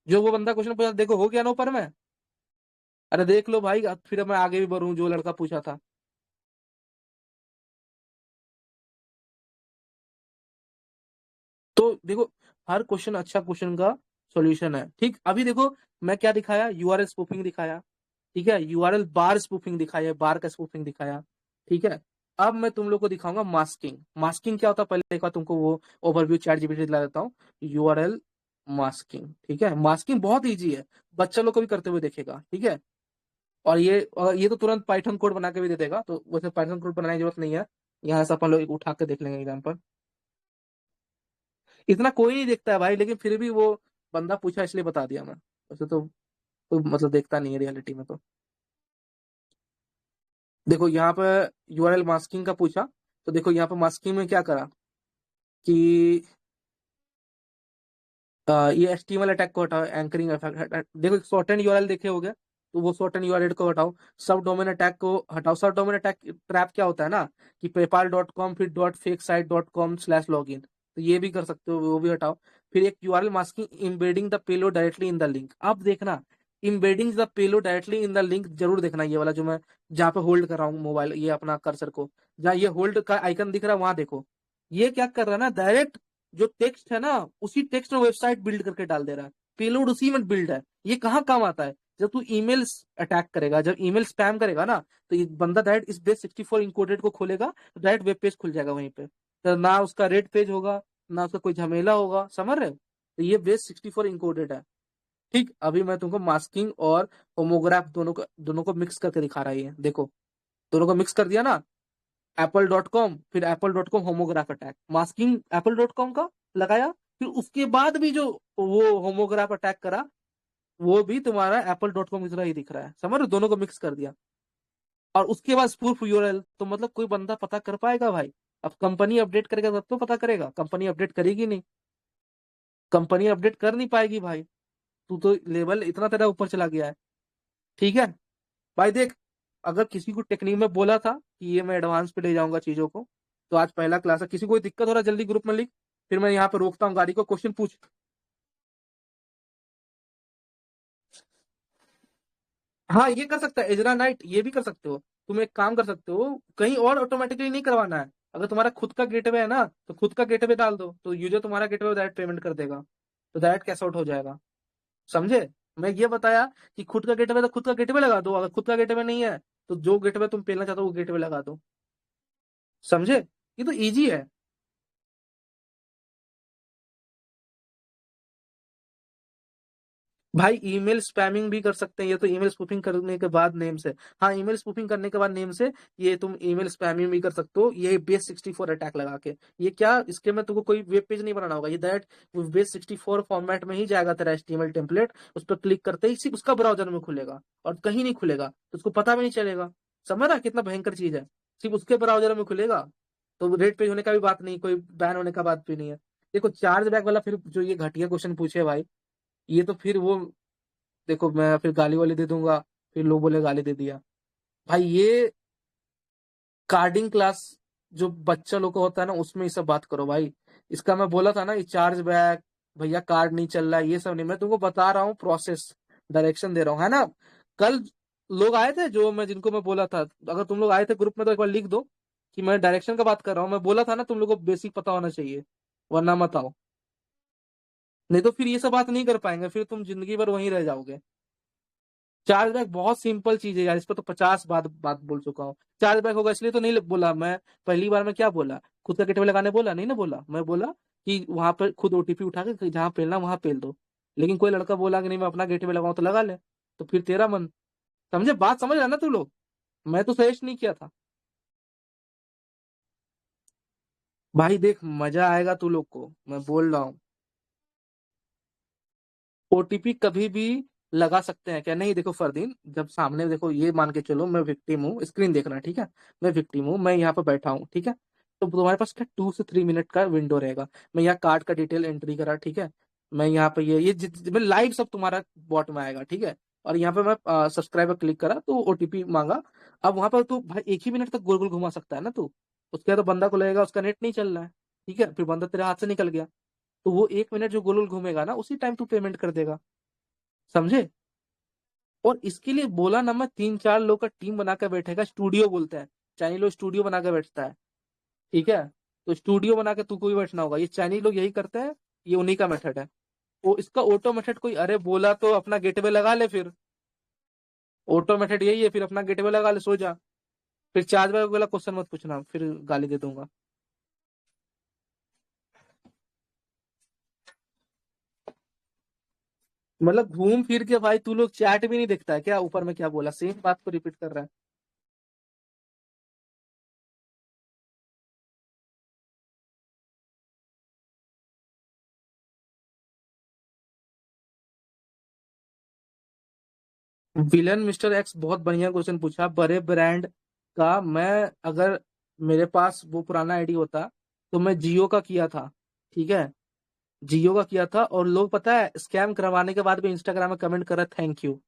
जो वो बंदा क्वेश्चन पूछा देखो हो गया ना ऊपर में। अरे देख लो भाई, अब फिर मैं आगे भी बढ़ूं, जो लड़का पूछा था। तो देखो हर क्वेश्चन अच्छा क्वेश्चन का सॉल्यूशन है, ठीक। अभी देखो मैं क्या दिखाया, यूआरएल स्पूफिंग दिखाया, ठीक है, यूआरएल बार स्पूफिंग दिखाया, बार का स्पूफिंग दिखाया, ठीक है। अब मैं तुम लोग को दिखाऊंगा मास्किंग। मास्किंग क्या होता है पहले एक बार तुमको वो ओवरव्यू चैट जीपीटी दिला देता हूँ। यूआरएल मास्किंग, ठीक है, मास्किंग बहुत इजी है, बच्चा लोग को भी करते हुए देखेगा, ठीक है। और ये तो तुरंत पाइथन कोड बना के भी दे देगा, तो वैसे पाइथन कोड बनाने की जरूरत नहीं है, यहाँ से अपन लोग उठा के देख लेंगे एग्जाम्पल। इतना कोई नहीं देखता है भाई, लेकिन फिर भी वो बंदा पूछा इसलिए बता दिया मैं, वैसे तो कोई मतलब देखता नहीं है रियलिटी में। तो देखो यहाँ पे यूआरएल मास्किंग का पूछा, तो देखो यहाँ पे मास्किंग में क्या करा कि ये HTML अटैक को हटाओ, एंकरिंग अटैक, देखो शॉर्ट एंड यूआरएल देखे होगे, तो वो शॉर्ट एंड यूआरएल को हटाओ, सब डोमेन अटैक को हटाओ। सब डोमेन अटैक ट्रैप क्या होता है ना, कि पेपाल.com फिर .fakesite.com/login, तो ये भी कर सकते हो, वो भी हटाओ। फिर एक URL masking embedding the payload directly in the link, अब देखना embedding the payload directly in the link, जरूर देखना ये वाला जो मैं जहाँ पे होल्ड कर रहा हूँ मोबाइल, ये अपना कर्सर को, जहाँ ये होल्ड का आइकन दिख रहा है वहां देखो, ये क्या कर रहा है ना, डायरेक्ट जो टेक्स्ट है ना, उसी टेक्स्ट में वेबसाइट बिल्ड करके डाल दे रहा है, पेलोड उसी में बिल्ड है। ये कहाँ काम आता है, जब तू ईमेल अटैक करेगा, जब ईमेल स्पैम करेगा ना, तो ये बंदा डायरेक्ट इस बेस 64 इंकोडेड को खोलेगा, तो डायरेक्ट वेब पेज खुल जाएगा वहीं पे, तो ना उसका रेड पेज होगा, ना उसका कोई झमेला होगा, समझ रहे हो। तो ये बेस 64 इंकोडेड है, ठीक। अभी मैं तुमको मास्किंग और होमोग्राफ दोनों को मिक्स करके दिखा रहा है, ये देखो दोनों को मिक्स कर दिया ना, apple.com, फिर apple.com homograph attack, masking apple.com का लगाया, फिर उसके बाद भी जो वो होमोग्राफ अटैक करा वो भी तुम्हारा apple.com की तरह ही दिख रहा है, समझ रहे हो? दोनों को मिक्स कर दिया। और उसके बाद स्पूफ यूआरएल, तो मतलब कोई बंदा पता कर पाएगा भाई? अब कंपनी अपडेट करेगा तब तो पता करेगा, कंपनी अपडेट करेगी नहीं, कंपनी अपडेट कर नहीं पाएगी भाई। तू तो लेवल इतना तेरा ऊपर चला गया है, ठीक है भाई। देख, अगर किसी को टेक्निक में बोला था कि ये मैं एडवांस पे ले जाऊंगा चीजों को, तो आज पहला क्लास है, किसी को कोई दिक्कत हो रहा है जल्दी ग्रुप में लिख, फिर मैं यहाँ पे रोकता हूँ गाड़ी को, क्वेश्चन पूछ। हाँ ये कर सकता है एजरा नाइट, ये भी कर सकते हो। तुम एक काम कर सकते हो, कहीं और ऑटोमेटिकली नहीं करवाना है। अगर तुम्हारा खुद का गेटवे है ना, तो खुद का गेटवे डाल दो, तो यूजर तुम्हारा गेटवे डायरेक्ट पेमेंट कर देगा, तो डायरेक्ट कैश आउट हो जाएगा। समझे? मैं ये बताया कि खुद का गेटवे तो खुद का गेटवे लगा दो, अगर खुद का गेटवे नहीं है तो जो गेटवे तुम पेलना चाहते हो वो गेटवे लगा दो। समझे? ये तो इजी है। भाई ईमेल स्पैमिंग भी कर सकते हैं, ये तो ईमेल स्पूफिंग करने के बाद नेम से। हाँ, ईमेल स्पूफिंग करने के बाद नेम से ये तुम ईमेल स्पैमिंग भी कर सकते हो, ये बेस 64 अटैक लगा के। ये क्या, इसके में तुमको कोई वेब पेज नहीं बनाना होगा, ये दैट बेस 64 फॉर्मेट में ही जाएगा तेरा एचटीएमएल टेम्पलेट, उस पर क्लिक करते ही सिर्फ उसका ब्राउजर में खुलेगा और कहीं नहीं खुलेगा, तो उसको पता भी नहीं चलेगा। समझ रहा कितना भयंकर चीज है? सिर्फ उसके ब्राउजर में खुलेगा, तो रेड पेज होने का भी बात नहीं, कोई बैन होने का बात भी नहीं है। देखो चार्ज बैक वाला फिर जो ये घटिया क्वेश्चन पूछे भाई, ये तो फिर वो, देखो मैं फिर गाली वाली दे दूंगा, फिर लोग बोले गाली दे दिया। भाई ये कार्डिंग क्लास जो बच्चा लोग का होता है ना, उसमें ये सब बात करो भाई। इसका मैं बोला था ना, ये चार्ज बैक, भैया कार्ड नहीं चल रहा है, ये सब नहीं, मैं तुमको बता रहा हूँ प्रोसेस, डायरेक्शन दे रहा हूँ, है ना? कल लोग आए थे जो मैं जिनको मैं बोला था, अगर तुम लोग आए थे ग्रुप में तो एक बार लिख दो कि मैं डायरेक्शन का बात कर रहा हूँ। मैं बोला था ना तुम लोग को बेसिक पता होना चाहिए, वरना मत आओ, नहीं तो फिर ये सब बात नहीं कर पाएंगे, फिर तुम जिंदगी भर वहीं रह जाओगे। चार्जबैक बहुत सिंपल चीज है यार, इस पर तो 50 बात बात बोल चुका हूँ। चार्जबैक होगा इसलिए तो नहीं बोला मैं, पहली बार में क्या बोला, खुद का गेटवे लगाने बोला नहीं ना, बोला मैं बोला कि वहां पर खुद ओटीपी उठा के जहां पेलना वहां पेल दो। लेकिन कोई लड़का बोला कि नहीं मैं अपना गेटवे लगाऊं, तो लगा ले, तो फिर तेरा मन। समझे? बात समझ रहा ना तू लोग? मैं तो सजेस्ट नहीं किया था। भाई देख मजा आएगा तू लोग को, मैं बोल रहा हूँ। ओटीपी कभी भी लगा सकते हैं क्या? नहीं, देखो फरदीन, जब सामने देखो, ये मान के चलो मैं विक्टिम हूँ, स्क्रीन देखना ठीक है, मैं विक्टिम हूँ, मैं यहाँ पे बैठा हूँ ठीक है, तो तुम्हारे पास क्या 2 से 3 मिनट का विंडो रहेगा। मैं यहाँ कार्ड का डिटेल एंट्री करा ठीक है, मैं यहाँ पे मैं लाइव सब तुम्हारा बॉट में आएगा ठीक है, और यहाँ पे मैं सब्सक्राइबर क्लिक करा तो ओटीपी मांगा। अब वहां पर तू भाई 1 ही मिनट तक गोल गोल घुमा सकता है ना तू, उसके बाद तो बंदा को लगेगा उसका नेट नहीं चल रहा है, ठीक है, फिर बंदा तेरे हाथ से निकल गया, तो वो 1 मिनट जो गोल गोल घूमेगा ना, उसी टाइम तू पेमेंट कर देगा। समझे? और इसके लिए बोला ना, मैं 3 4 लोग का टीम बना कर बैठेगा, स्टूडियो बोलते हैं, चाइनीज लोग स्टूडियो बना कर बैठता है, ठीक है, तो स्टूडियो बना के तू को भी बैठना होगा, ये चाइनीज लोग यही करते हैं, ये उन्हीं का मेथड है। वो इसका ऑटो मेथड कोई अरे बोला तो अपना गेटवे लगा ले, फिर ऑटो मेथड यही है, फिर अपना गेटवे लगा ले, सो जा। फिर चार्ज बैक वाला क्वेश्चन मत पूछना, फिर गाली दे दूंगा। मतलब घूम फिर के भाई तू लोग चैट भी नहीं देखता है क्या, ऊपर में क्या बोला, सेम बात को रिपीट कर रहा है। विलन मिस्टर एक्स बहुत बढ़िया क्वेश्चन पूछा। बड़े ब्रांड का मैं, अगर मेरे पास वो पुराना आईडी होता तो मैं जियो का किया था, ठीक है, जियो का किया था, और लोग पता है स्कैम करवाने के बाद भी इंस्टाग्राम में कमेंट कर रहे थैंक यू।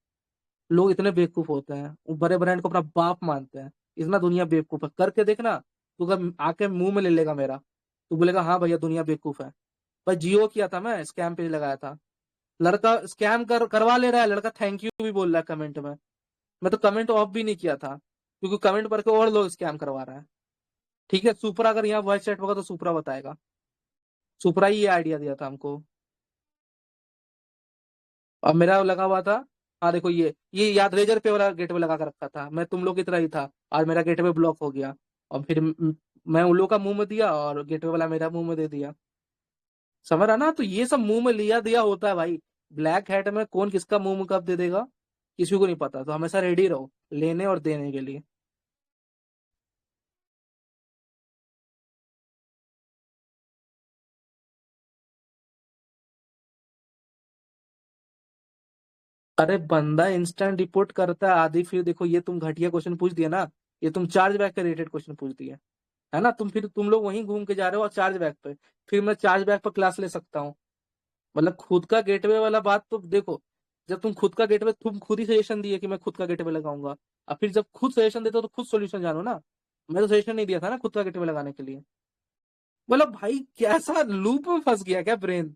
लोग इतने बेवकूफ होते हैं, वो बड़े ब्रांड को अपना बाप मानते हैं, इतना दुनिया बेवकूफ है, करके देखना। तू अगर आके मुंह में ले लेगा मेरा, तू बोलेगा हाँ भैया दुनिया बेवकूफ है। पर जियो किया था, मैं स्कैम पेज लगाया था, लड़का स्कैम करवा ले रहा है, लड़का थैंक यू भी बोल रहा है कमेंट में। मैं तो कमेंट ऑफ भी नहीं किया था, क्योंकि कमेंट पढ़ के और लोग स्कैम करवा रहा है। ठीक है, सुपरा अगर यहाँ वॉइस चैट होगा तो सुपरा बताएगा, सुपरा ही ये आइडिया दिया था हमको। और मेरा लगा हुआ था, हाँ देखो ये याद रेजर पे वाला गेटवे लगा कर रखा था, मैं तुम लोग की तरह ही था, और मेरा गेटवे ब्लॉक हो गया, और फिर मैं उन लोग का मुंह में दिया और गेटवे वाला मेरा मुंह में दे दिया। समझ रहा ना? तो ये सब मुंह में लिया दिया होता है भाई, ब्लैक हैट में कौन किसका मुंह में कब दे देगा किसी को नहीं पता, तो हमेशा रेडी रहो लेने और देने के लिए। अरे बंदा इंस्टेंट रिपोर्ट करता है आदि, फिर देखो ये तुम घटिया क्वेश्चन पूछ दिया ना, ये तुम चार्ज बैक के रिलेटेड क्वेश्चन पूछ दिया है ना, तुम लोग वहीं घूम के जा रहे हो और चार्ज बैक पे, फिर मैं चार्ज बैक पर क्लास ले सकता हूँ? मतलब खुद का गेटवे वाला बात तो देखो, जब तुम खुद का गेटवे, तुम खुद ही सजेशन दिए कि मैं खुद का गेटवे लगाऊंगा, और फिर जब खुद सजेशन देते हो तो खुद सॉल्यूशन जानो ना। मैं तो सजेशन नहीं दिया था ना खुद का गेटवे लगाने के लिए। मतलब भाई कैसा लूप में फंस गया क्या ब्रेन?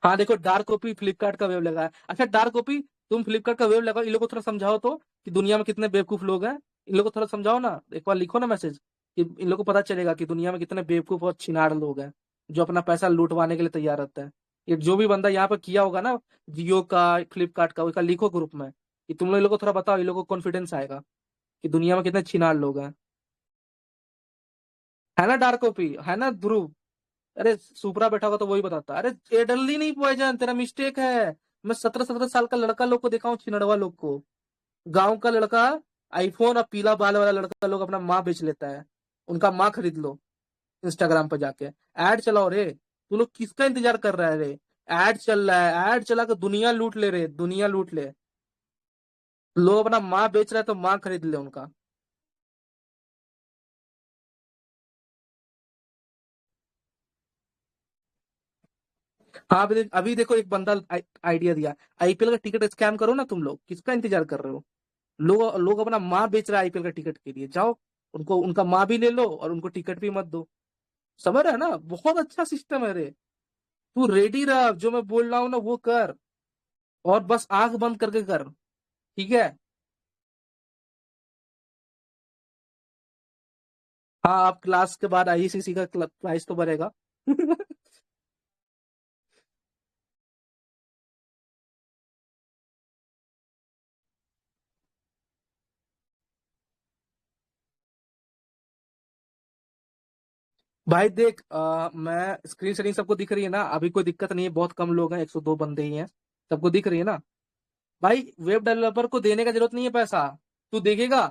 हाँ देखो, डार्क कॉपी फ्लिपकार्ट का वेब लगा है। अच्छा डार्क कॉपी, तुम फ्लिपकार्ट का वेब लगाओ, इन लोगों को थोड़ा समझाओ तो कि दुनिया में कितने बेवकूफ लोग हैं। इन लोगों को थोड़ा समझाओ ना, एक बार लिखो ना मैसेज, कि इन लोगों को पता चलेगा कि दुनिया में कितने बेवकूफ और छिनाड़ लोग हैं, जो अपना पैसा लूटवाने के लिए तैयार रहता है। ये जो भी बंदा यहाँ पर किया होगा ना, जियो का, फ्लिपकार्ट का, उसका लिखो ग्रुप में, कि तुम लोग को थोड़ा बताओ, इन लोगों को कॉन्फिडेंस आएगा कि दुनिया में कितने छिनाड़ लोग हैं। है ना डार्क कॉपी, है ना ध्रुव? अरे सुपरा बैठा होगा तो वही बताता, अरे एडल्ली नहीं पॉइजन, तेरा मिस्टेक है। मैं 17-17 साल का लड़का लोग को देखा हूँ, छिनड़वा लोग को। गांव का लड़का, आईफोन और पीला बाल वाला लड़का लोग अपना माँ बेच लेता है। उनका माँ खरीद लो इंस्टाग्राम पर जाके। ऐड चलाओ रे, तू लोग किसका इंतजार कर रहा है रे? ऐड चल रहा है, ऐड चला के दुनिया लूट ले रे, दुनिया लूट ले। लोग अपना माँ बेच रहा है तो माँ खरीद ले उनका। हाँ अभी देखो, एक बंदा आइडिया दिया, आईपीएल का टिकट स्कैम करो ना तुम लोग, किसका इंतजार कर रहे हो? लोग लोग अपना माँ बेच रहा है आईपीएल का टिकट के लिए, जाओ उनको, उनका माँ भी ले लो और उनको टिकट भी मत दो। समझ रहे है ना, बहुत अच्छा सिस्टम है रे। तू रेडी रह, जो मैं बोल रहा हूँ ना वो कर, और बस आंख बंद करके कर। ठीक है। हाँ, आप क्लास के बाद आईसीसी का प्राइस तो बढ़ेगा। भाई देख, मैं स्क्रीन सेटिंग सबको दिख रही है ना, अभी कोई दिक्कत नहीं है, बहुत कम लोग हैं, 102 बंदे ही हैं। सबको दिख रही है ना? भाई वेब डेवलपर को देने का जरूरत नहीं है पैसा, तू देखेगा?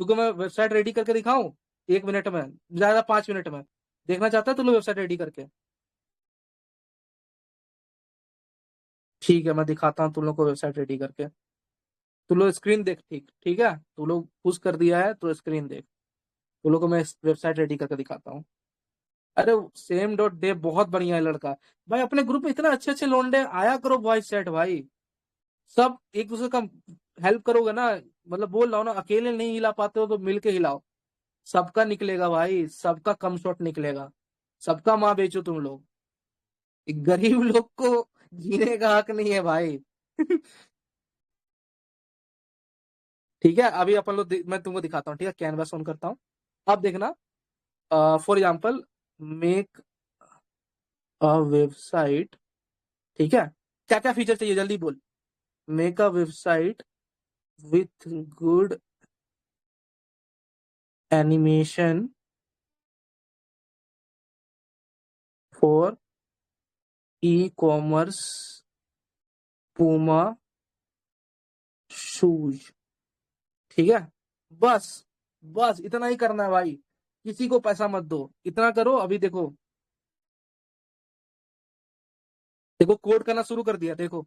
तुझको मैं वेबसाइट रेडी करके दिखाऊं 1 मिनट में, ज्यादा 5 मिनट में? देखना चाहता है तू लोग वेबसाइट रेडी करके? ठीक है, मैं दिखाता हूँ तुम लोग को वेबसाइट रेडी करके। तू लोग स्क्रीन देख, ठीक ठीक है, तू लोग पुश कर दिया है तो स्क्रीन देख। तू लोग को मैं वेबसाइट रेडी करके दिखाता हूँ। अरे सेम डॉट डे बहुत बढ़िया है लड़का। भाई अपने ग्रुप में इतने अच्छे अच्छे लोंडे, आया करो वॉइस चैट भाई। सब एक दूसरे का हेल्प करोगे ना, मतलब बोल रहा हूँ ना, अकेले नहीं हिला पाते हो तो मिलके हिलाओ। सबका निकलेगा भाई, सबका कम शॉट निकलेगा। सबका माँ बेचो तुम लोग। एक गरीब लोग को जीने का हक नहीं है भाई। ठीक है, अभी अपन लोग मैं तुमको दिखाता हूँ, ठीक है, कैनवास ऑन करता हूँ। अब देखना, for example, make a website, ठीक है, क्या क्या फीचर चाहिए जल्दी बोल। Make a website with good animation for e commerce Puma shoes. ठीक है, बस, बस इतना ही करना है भाई। किसी को पैसा मत दो, इतना करो। अभी देखो, देखो कोड करना शुरू कर दिया, देखो।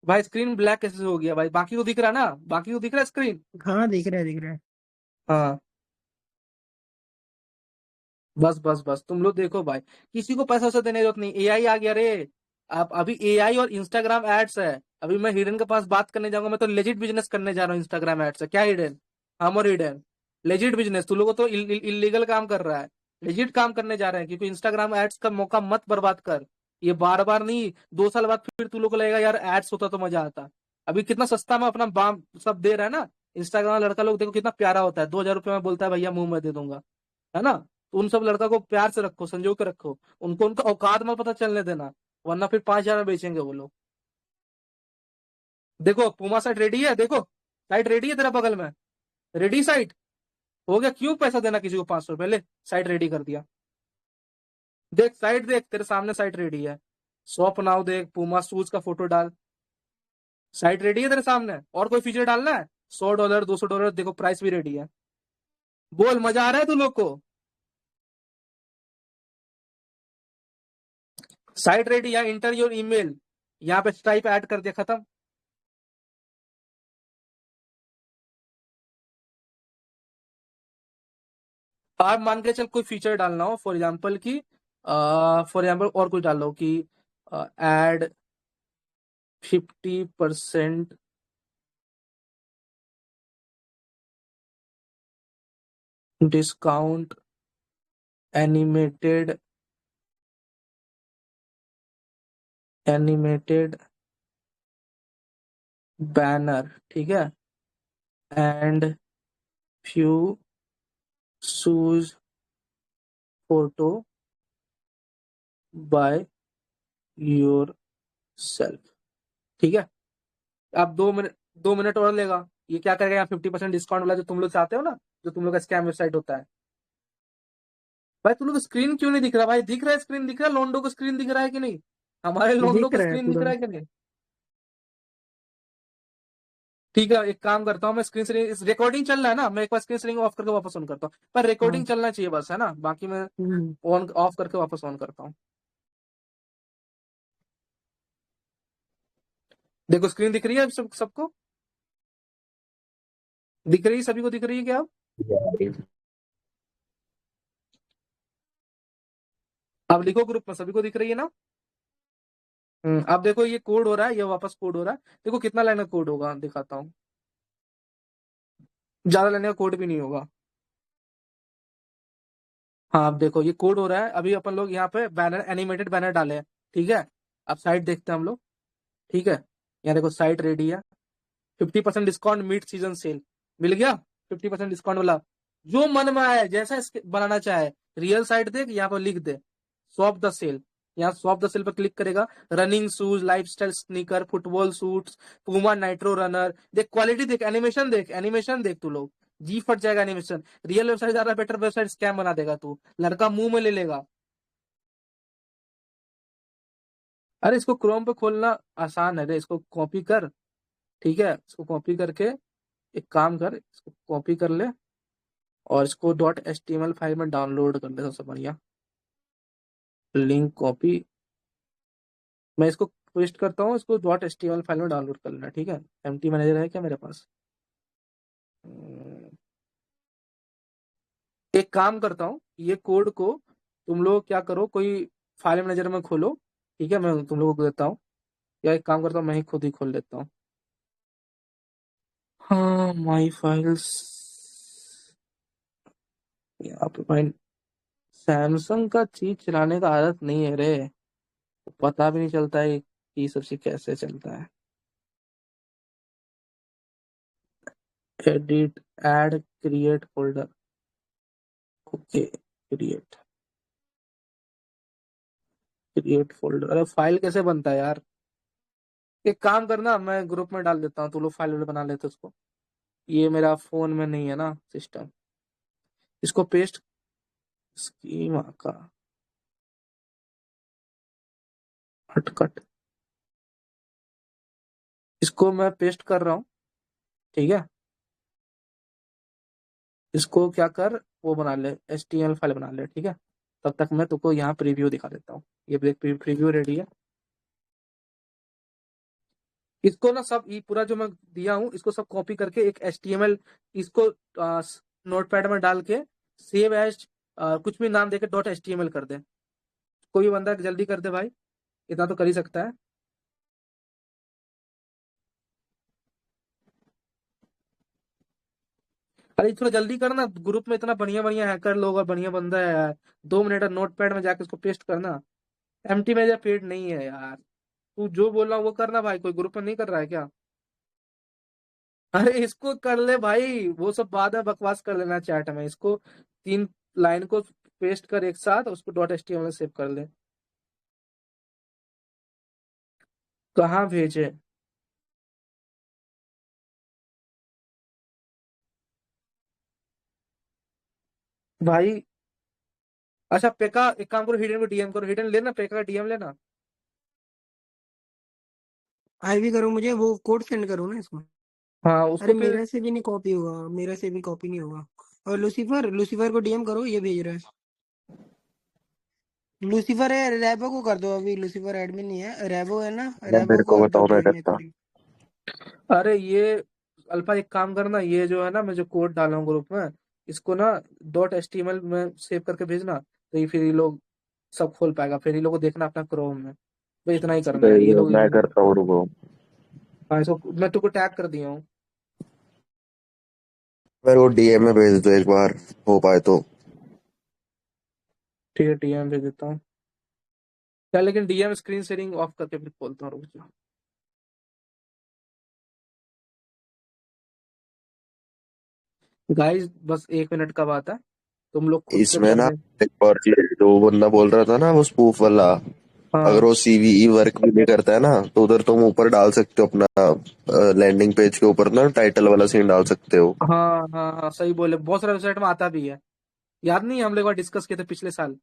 भाई स्क्रीन ब्लैक कैसे हो गया भाई? बाकी को दिख रहा है ना, बाकी को दिख रहा है स्क्रीन? हाँ दिख रहा है, दिख रहा है। हाँ, बस बस बस, तुम लोग देखो भाई, किसी को पैसा वैसा देने की जरूरत नहीं, एआई आ गया रे। आप अभी एआई और इंस्टाग्राम एड्स है। अभी मैं हिडन के पास बात करने जाऊंगा, मैं तो लेजिट बिजनेस करने जा रहा हूँ इंस्टाग्राम एड्स से। क्या हिडन? हम और हिडन लेजिट बिजनेस। तुम लोगों तो इलीगल काम कर रहा है, लेजिट काम करने जा रहे हैं, क्योंकि इंस्टाग्राम एड्स का मौका मत बर्बाद कर। ये बार बार नहीं, 2 साल बाद फिर तू लोग को लगेगा यार एड्स होता तो मजा आता। अभी कितना सस्ता में अपना बाम सब दे रहा है ना। इंस्टाग्राम लड़का लोग देखो कितना प्यारा होता है, 2,000 रुपये में बोलता है भैया मुंह में दे दूंगा, है ना? तो उन सब लड़का को प्यार से रखो, संजो के रखो, उनको उनका औकात मत पता चलने देना, वरना फिर 5,000 में बेचेंगे वो लोग। देखो पूमा साइट रेडी है, देखो साइट रेडी है तेरा बगल में। रेडी साइट हो गया, क्यों पैसा देना किसी को 500 रुपए? ले साइट रेडी कर दिया। देख साइट, देख तेरे सामने साइट रेडी है। शॉप नाउ देख, पूमा शूज का फोटो डाल। साइट रेडी है तेरे सामने, और कोई फीचर डालना है? $100 $200 देखो प्राइस भी रेडी है। बोल मजा आ रहा है तू लोग को? साइट रेडी है, इंटर योर ईमेल, यहाँ पे स्ट्राइप ऐड कर दिया, खत्म। आप मान के चल कोई फीचर डालना हो, फॉर एग्जाम्पल की फॉर एग्जाम्पल और कुछ डाल लो कि एड 50% डिस्काउंट एनिमेटेड बैनर, ठीक है, and few shoes photo by your self, ठीक है। अब 2 मिनट और लेगा, ये क्या करेगा यहाँ 50% डिस्काउंट वाला जो तुम लोग चाहते हो ना, जो तुम लोग का स्कैम वेबसाइट होता है। भाई तुम लोग को स्क्रीन क्यों नहीं दिख रहा? भाई दिख रहा है, स्क्रीन दिख रहा है, लोंडो को स्क्रीन दिख रहा है कि नहीं? हमारे लोंडो दिख को रहा है स्क्रीन दिख पूरा। रहा है कि नहीं? ठीक है, एक काम करता हूँ मैं, स्क्रीन से इस रिकॉर्डिंग चल रहा है ना, मैं एक बार स्क्रीन शेयरिंग ऑफ करके वापस ऑन करता हूँ, पर रिकॉर्डिंग हाँ। चलना चाहिए बस, है ना, बाकी मैं हम्म। ऑन ऑफ करके वापस ऑन करता हूँ। देखो स्क्रीन दिख रही है सबको? दिख रही है, सभी को दिख रही है क्या? अब लिखो ग्रुप में, सभी को दिख रही है ना? अब देखो ये कोड हो रहा है, ये वापस कोड हो रहा है। देखो कितना लाइन का कोड होगा, दिखाता हूँ। ज्यादा लाइन का कोड भी नहीं होगा। हाँ अब देखो ये कोड हो रहा है, अभी अपन लोग यहाँ पे बैनर, एनिमेटेड बैनर डाले हैं, ठीक है। अब साइट देखते हैं हम लोग, ठीक है। यहाँ देखो साइट रेडी है, 50% डिस्काउंट मिड सीजन सेल, मिल गया 50% डिस्काउंट वाला। जो मन में आए, जैसा बनाना चाहे, रियल साइट देख, यहाँ पर लिख दे शॉप द सेल। यहाँ शॉप द सेल पर क्लिक करेगा, running shoes, lifestyle sneaker, football suits, Puma nitro runner, देख क्वालिटी देख, एनिमेशन देख, एनिमेशन देख, तू लोग जी फट जाएगा एनिमेशन। रियल वेबसाइट ज्यादा बेटर वेबसाइट स्कैम बना देगा तू, लड़का मुंह में ले लेगा। अरे इसको क्रोम पे खोलना आसान है रे, इसको कॉपी कर, ठीक है, इसको कॉपी करके एक काम कर, इसको कॉपी कर ले और इसको .html फाइल में डाउनलोड कर ले, सबसे बढ़िया। लिंक कॉपी, मैं इसको पेस्ट करता हूँ, इसको .html फाइल में डाउनलोड कर लेना, ठीक है। एमटी मैनेजर है क्या मेरे पास? एक काम करता हूँ, ये कोड को तुम लोग क्या करो, कोई फाइल मैनेजर में खोलो, ठीक है, मैं तुम लोगों को देता हूँ, या एक काम करता हूँ, मैं ही खुद ही खोल लेता हूँ। हाँ माई फाइल्स, यहाँ पे भाई सैमसंग का चीज चलाने का आदत नहीं है रे, पता भी नहीं चलता है कि ये सब चीज कैसे चलता है। Edit, add, create folder, okay, create folder, अरे फाइल कैसे बनता है यार? एक काम करना, मैं ग्रुप में डाल देता हूँ, तू लोग फाइल बना लेते उसको। ये मेरा फोन में नहीं है ना सिस्टम, इसको पेस्ट, स्कीमा का हटकट, इसको मैं पेस्ट कर रहा हूँ, ठीक है। इसको क्या कर, वो बना ले, HTML फाइल बना ले, ठीक है। तब तक मैं तुमको यहाँ प्रीव्यू दिखा देता हूँ, ये देख प्रीव्यू रेडी है। इसको ना सब, ये पूरा जो मैं दिया हूँ, इसको सब कॉपी करके एक HTML, इसको नोटपैड में डाल के सेव एज, कुछ भी नाम देके .html कर दे। कोई भी बंदा जल्दी कर दे भाई, इतना तो कर ही सकता है। अरे थोड़ा जल्दी करना, ग्रुप में इतना बढ़िया बढ़िया हैकर लोग और बढ़िया बंदा है यार, 2 मिनट नोटपैड में जाके उसको पेस्ट करना। एमटी मेजर पेड नहीं है यार, तू जो बोल रहा वो करना भाई, कोई ग्रुप में नहीं कर रहा है क्या? अरे इसको कर ले भाई, वो सब बाद में बकवास कर लेना चैट में, इसको 3 लाइन को पेस्ट कर एक साथ, उसको .html में सेव कर ले। कहाँ भेजे? भाई अच्छा पेका, एक काम करो, हिडन को डीएम करो, हिडन लेना, पेका का डीएम लेना। आईवी करो, मुझे वो कोड सेंड करो ना इसको। हाँ अरे उसको फिर। मेरे से भी नहीं कॉपी होगा, मेरे से भी कॉपी नहीं होगा। और लूसीफर, लूसीफर को डीएम करो, ये भेज रहा है। लूसीफर है, रैबो को कर दो अभी, लूसीफर एडमिन नहीं है, रैबो है ना, ना रैबो मेरे को को कर दो बताओ, मैं डीएम एक करता। बारी। अरे ये अल्फा एक काम करना, ये जो है ना मैं जो कोड डाला हूँ ग्रुप में, इसको ना .html में सेव करके भेजना, तो ये फिर ये लोग सब खोल पाएगा, फिर ये लोग को देखना अपना क्रोम में। तो इतना ही करना है, ये लोग मैं करता हूँ, रुको। हाँ इसको मैं तुमको टैग कर दिया हूँ। मेरे को डीएम में भेज दो एक बार, हो पाए तो। ठीक है डीएम भेज देता हूँ। क्या लेकिन डीएम स्क्रीन शेयरिंग ऑफ करके फिर खोलता हूँ, रुक जाओ। गाइस बस 1 मिनट का बात है, तुम लोग खुद से इसमें ना पढ़ने। एक और चीज, जो बंदा बोल रहा था ना वो स्पूफ वाला, अगर हाँ वो सीवीई वर्क भी नहीं करता है ना, तो उधर तुम ऊपर डाल सकते हो अपना लैंडिंग पेज के ऊपर ना टाइटल वाला सीन डाल सकते हो। हाँ हाँ हाँ सही बोले, बहुत सारे वेबसाइट में आता भी है। याद नहीं है, हम लोग एक बार डिस्कस किए थे पिछले साल।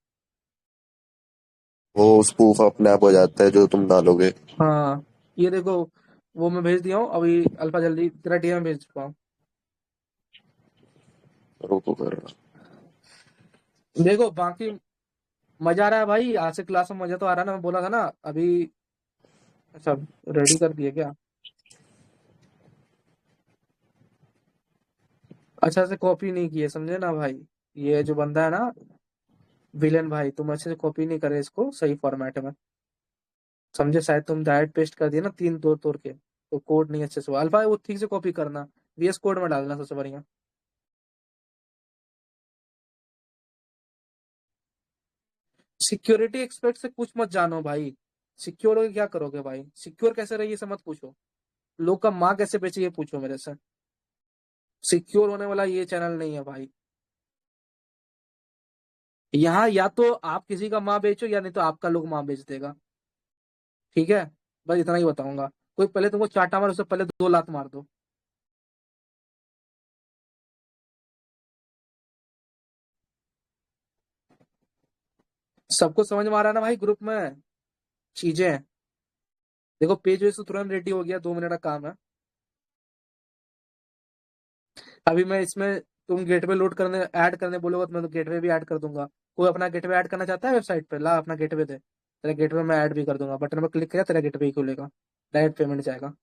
वो स्पूफ अपने आप हो जाता है जो तुम डालोगे। हाँ ये देखो, वो मैं भेज दिया हूँ अभी, अल्फा जल्दी तेरा डीएम भेज चुका हूँ। रुको कर रहा। देखो बाकी मजा आ रहा है भाई, आज से क्लास में मजा तो आ रहा है ना, मैं बोला था ना अभी। सब रेडी कर दिए क्या? अच्छा से कॉपी नहीं किए समझे ना भाई, ये जो बंदा है ना विलेन भाई, तुम अच्छे से कॉपी नहीं करे इसको सही फॉर्मेट में, समझे? शायद तुम डायरेक्ट पेस्ट कर दिए ना तीन तोड़ तोड़ के, तो कोड नहीं अच्छे से हुआ। अल्फा वो ठीक से कॉपी करना, वीएस कोड में डालना सबसे बढ़िया। सिक्योरिटी एक्सपर्ट से कुछ मत जानो भाई, सिक्योर होके क्या करोगे भाई, सिक्योर कैसे रहिए से मत पूछो, लोग का माँ कैसे बेचे ये पूछो मेरे से। सिक्योर होने वाला ये चैनल नहीं है भाई। यहाँ या तो आप किसी का माँ बेचो, या नहीं तो आपका लोग माँ बेच देगा। ठीक है, बस इतना ही बताऊंगा। कोई पहले तुमको चाटा मार, उससे पहले 2 लात मार दो। सबको समझ में आ रहा है ना भाई ग्रुप में चीजें? देखो पेज वेज तो तुरंत रेडी हो गया, 2 मिनट का काम है। अभी मैं इसमें, तुम गेटवे लोड करने ऐड करने बोलोगे तो मैं तो गेटवे भी ऐड कर दूंगा। कोई अपना गेटवे ऐड करना चाहता है वेबसाइट पे, ला अपना गेटवे दे, तेरा गेटवे मैं ऐड भी कर दूंगा, बटन पर क्लिक किया तेरा गेटवे ही खुलेगा, डायरेक्ट पेमेंट जाएगा।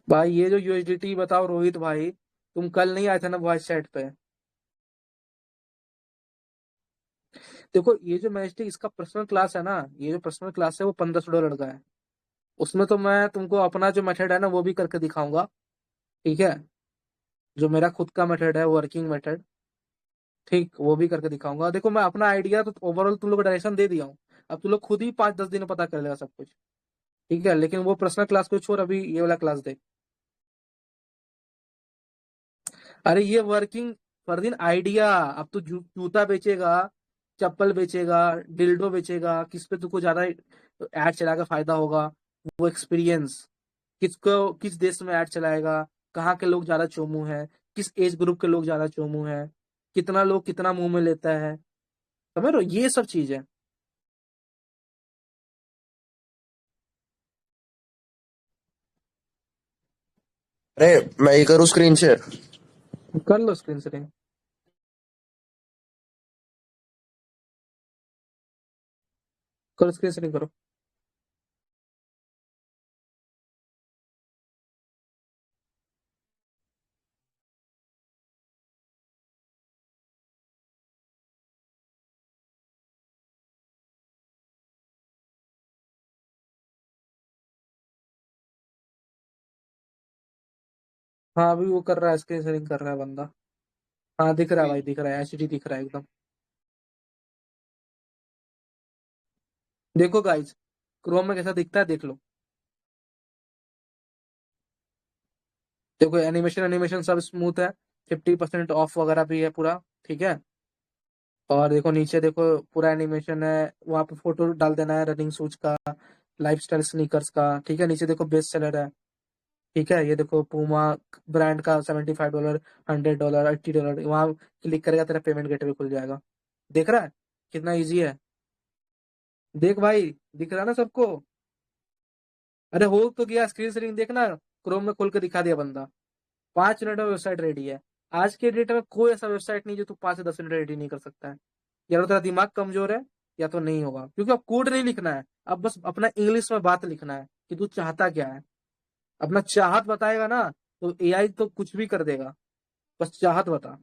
भाई ये जो यूएसडीटी बताओ रोहित भाई, तुम कल नहीं आए थे ना वॉइस चैट पे? देखो ये जो मैजिस्टिक इसका पर्सनल क्लास है ना, ये जो पर्सनल क्लास है वो $1500 का है। उसमें तो मैं तुमको अपना जो मेथड है ना वो भी करके दिखाऊंगा, ठीक है? जो मेरा खुद का मेथड है, वर्किंग मेथड, ठीक, वो भी करके दिखाऊंगा। देखो मैं अपना आइडिया तो ओवरऑल तुम लोग को डायरेक्शन दे दिया हूँ, अब तुम लोग खुद ही 5-10 दिन में पता कर लेगा सब कुछ, ठीक है? लेकिन वो पर्सनल क्लास को छोड़, अभी ये वाला क्लास देख। अरे ये वर्किंग फरदीन आइडिया, अब तू जूता बेचेगा, चप्पल बेचेगा, डिल्डो बेचेगा, किस पे तुमको ज्यादा ऐड चला के फायदा होगा, वो एक्सपीरियंस, किसको किस देश में ऐड चलाएगा, कहाँ के लोग ज्यादा चोमू है, किस एज ग्रुप के लोग ज्यादा चोमू है, कितना लोग कितना मुंह में लेता है, समझ रहे हो? ये सब चीज है। अरे मैं ये करूँ स्क्रीन शेयर? कर लो स्क्रीन शेयरिंग, करो स्क्रीन शेयरिंग करो। हाँ अभी वो कर रहा है, स्क्रीन शेयरिंग कर रहा है बंदा। हाँ दिख रहा है भाई, दिख रहा है, एचडी दिख रहा है एकदम। देखो गाइस, क्रोम में कैसा दिखता है देख लो। देखो एनिमेशन एनिमेशन सब स्मूथ है, 50% ऑफ वगैरह भी है पूरा, ठीक है? और देखो नीचे देखो, पूरा एनिमेशन है, वहां पे फोटो डाल देना है रनिंग शूज का, लाइफस्टाइल स्नीकर्स का, ठीक है? नीचे देखो बेस्ट सेलर है, ठीक है? ये देखो पूमा ब्रांड का $75, $100, $80, वहां क्लिक करेगा तेरा पेमेंट गेटवे खुल जाएगा। देख रहा है कितना इजी है? देख भाई, दिख रहा है ना सबको? अरे हो तो गया, स्क्रीन शेयरिंग देखना, क्रोम में खोल के दिखा दिया बंदा, 5 मिनट में वेबसाइट रेडी है। आज के डेट में कोई ऐसा वेबसाइट नहीं जो तू 5 से 10 मिनट रेडी नहीं कर सकता है। या तो तेरा दिमाग कमजोर है, या तो नहीं होगा, क्योंकि अब कोड नहीं लिखना है, अब बस अपना इंग्लिश में बात लिखना है कि तू चाहता क्या है। अपना चाहत बताएगा ना, तो एआई तो कुछ भी कर देगा। बस चाहत बता,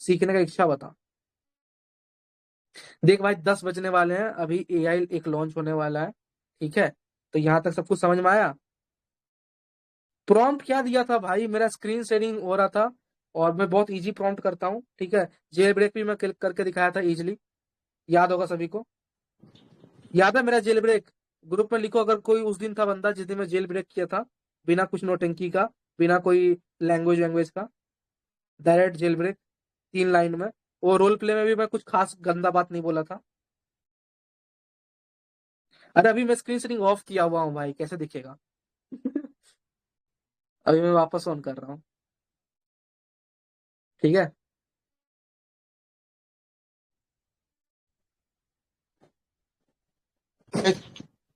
सीखने का इच्छा बता। देख भाई 10 बजने वाले हैं, अभी एआई एक लॉन्च होने वाला है, ठीक है। तो यहाँ तक सब कुछ समझ में आया। प्रॉम्प्ट क्या दिया था भाई, मेरा स्क्रीन शेयरिंग हो रहा था, और मैं बहुत इजी प्रॉम्प्ट करता हूँ, ठीक है। जेल ब्रेक भी मैं करके दिखाया था इजीली, याद होगा सभी को। याद है मेरा जेल ब्रेक? ग्रुप में लिखो अगर कोई उस दिन था बंदा जिस दिन मैं जेल ब्रेक किया था, बिना कुछ नोटंकी का, बिना कोई लैंग्वेज वैंग्वेज का, डायरेक्ट जेल ब्रेक, 3 लाइन में। वो रोल प्ले में भी मैं कुछ खास गंदा बात नहीं बोला था। अरे अभी मैं स्क्रीन शेयरिंग ऑफ किया हुआ हूँ भाई, कैसे दिखेगा? अभी मैं वापस ऑन कर रहा हूँ, ठीक है।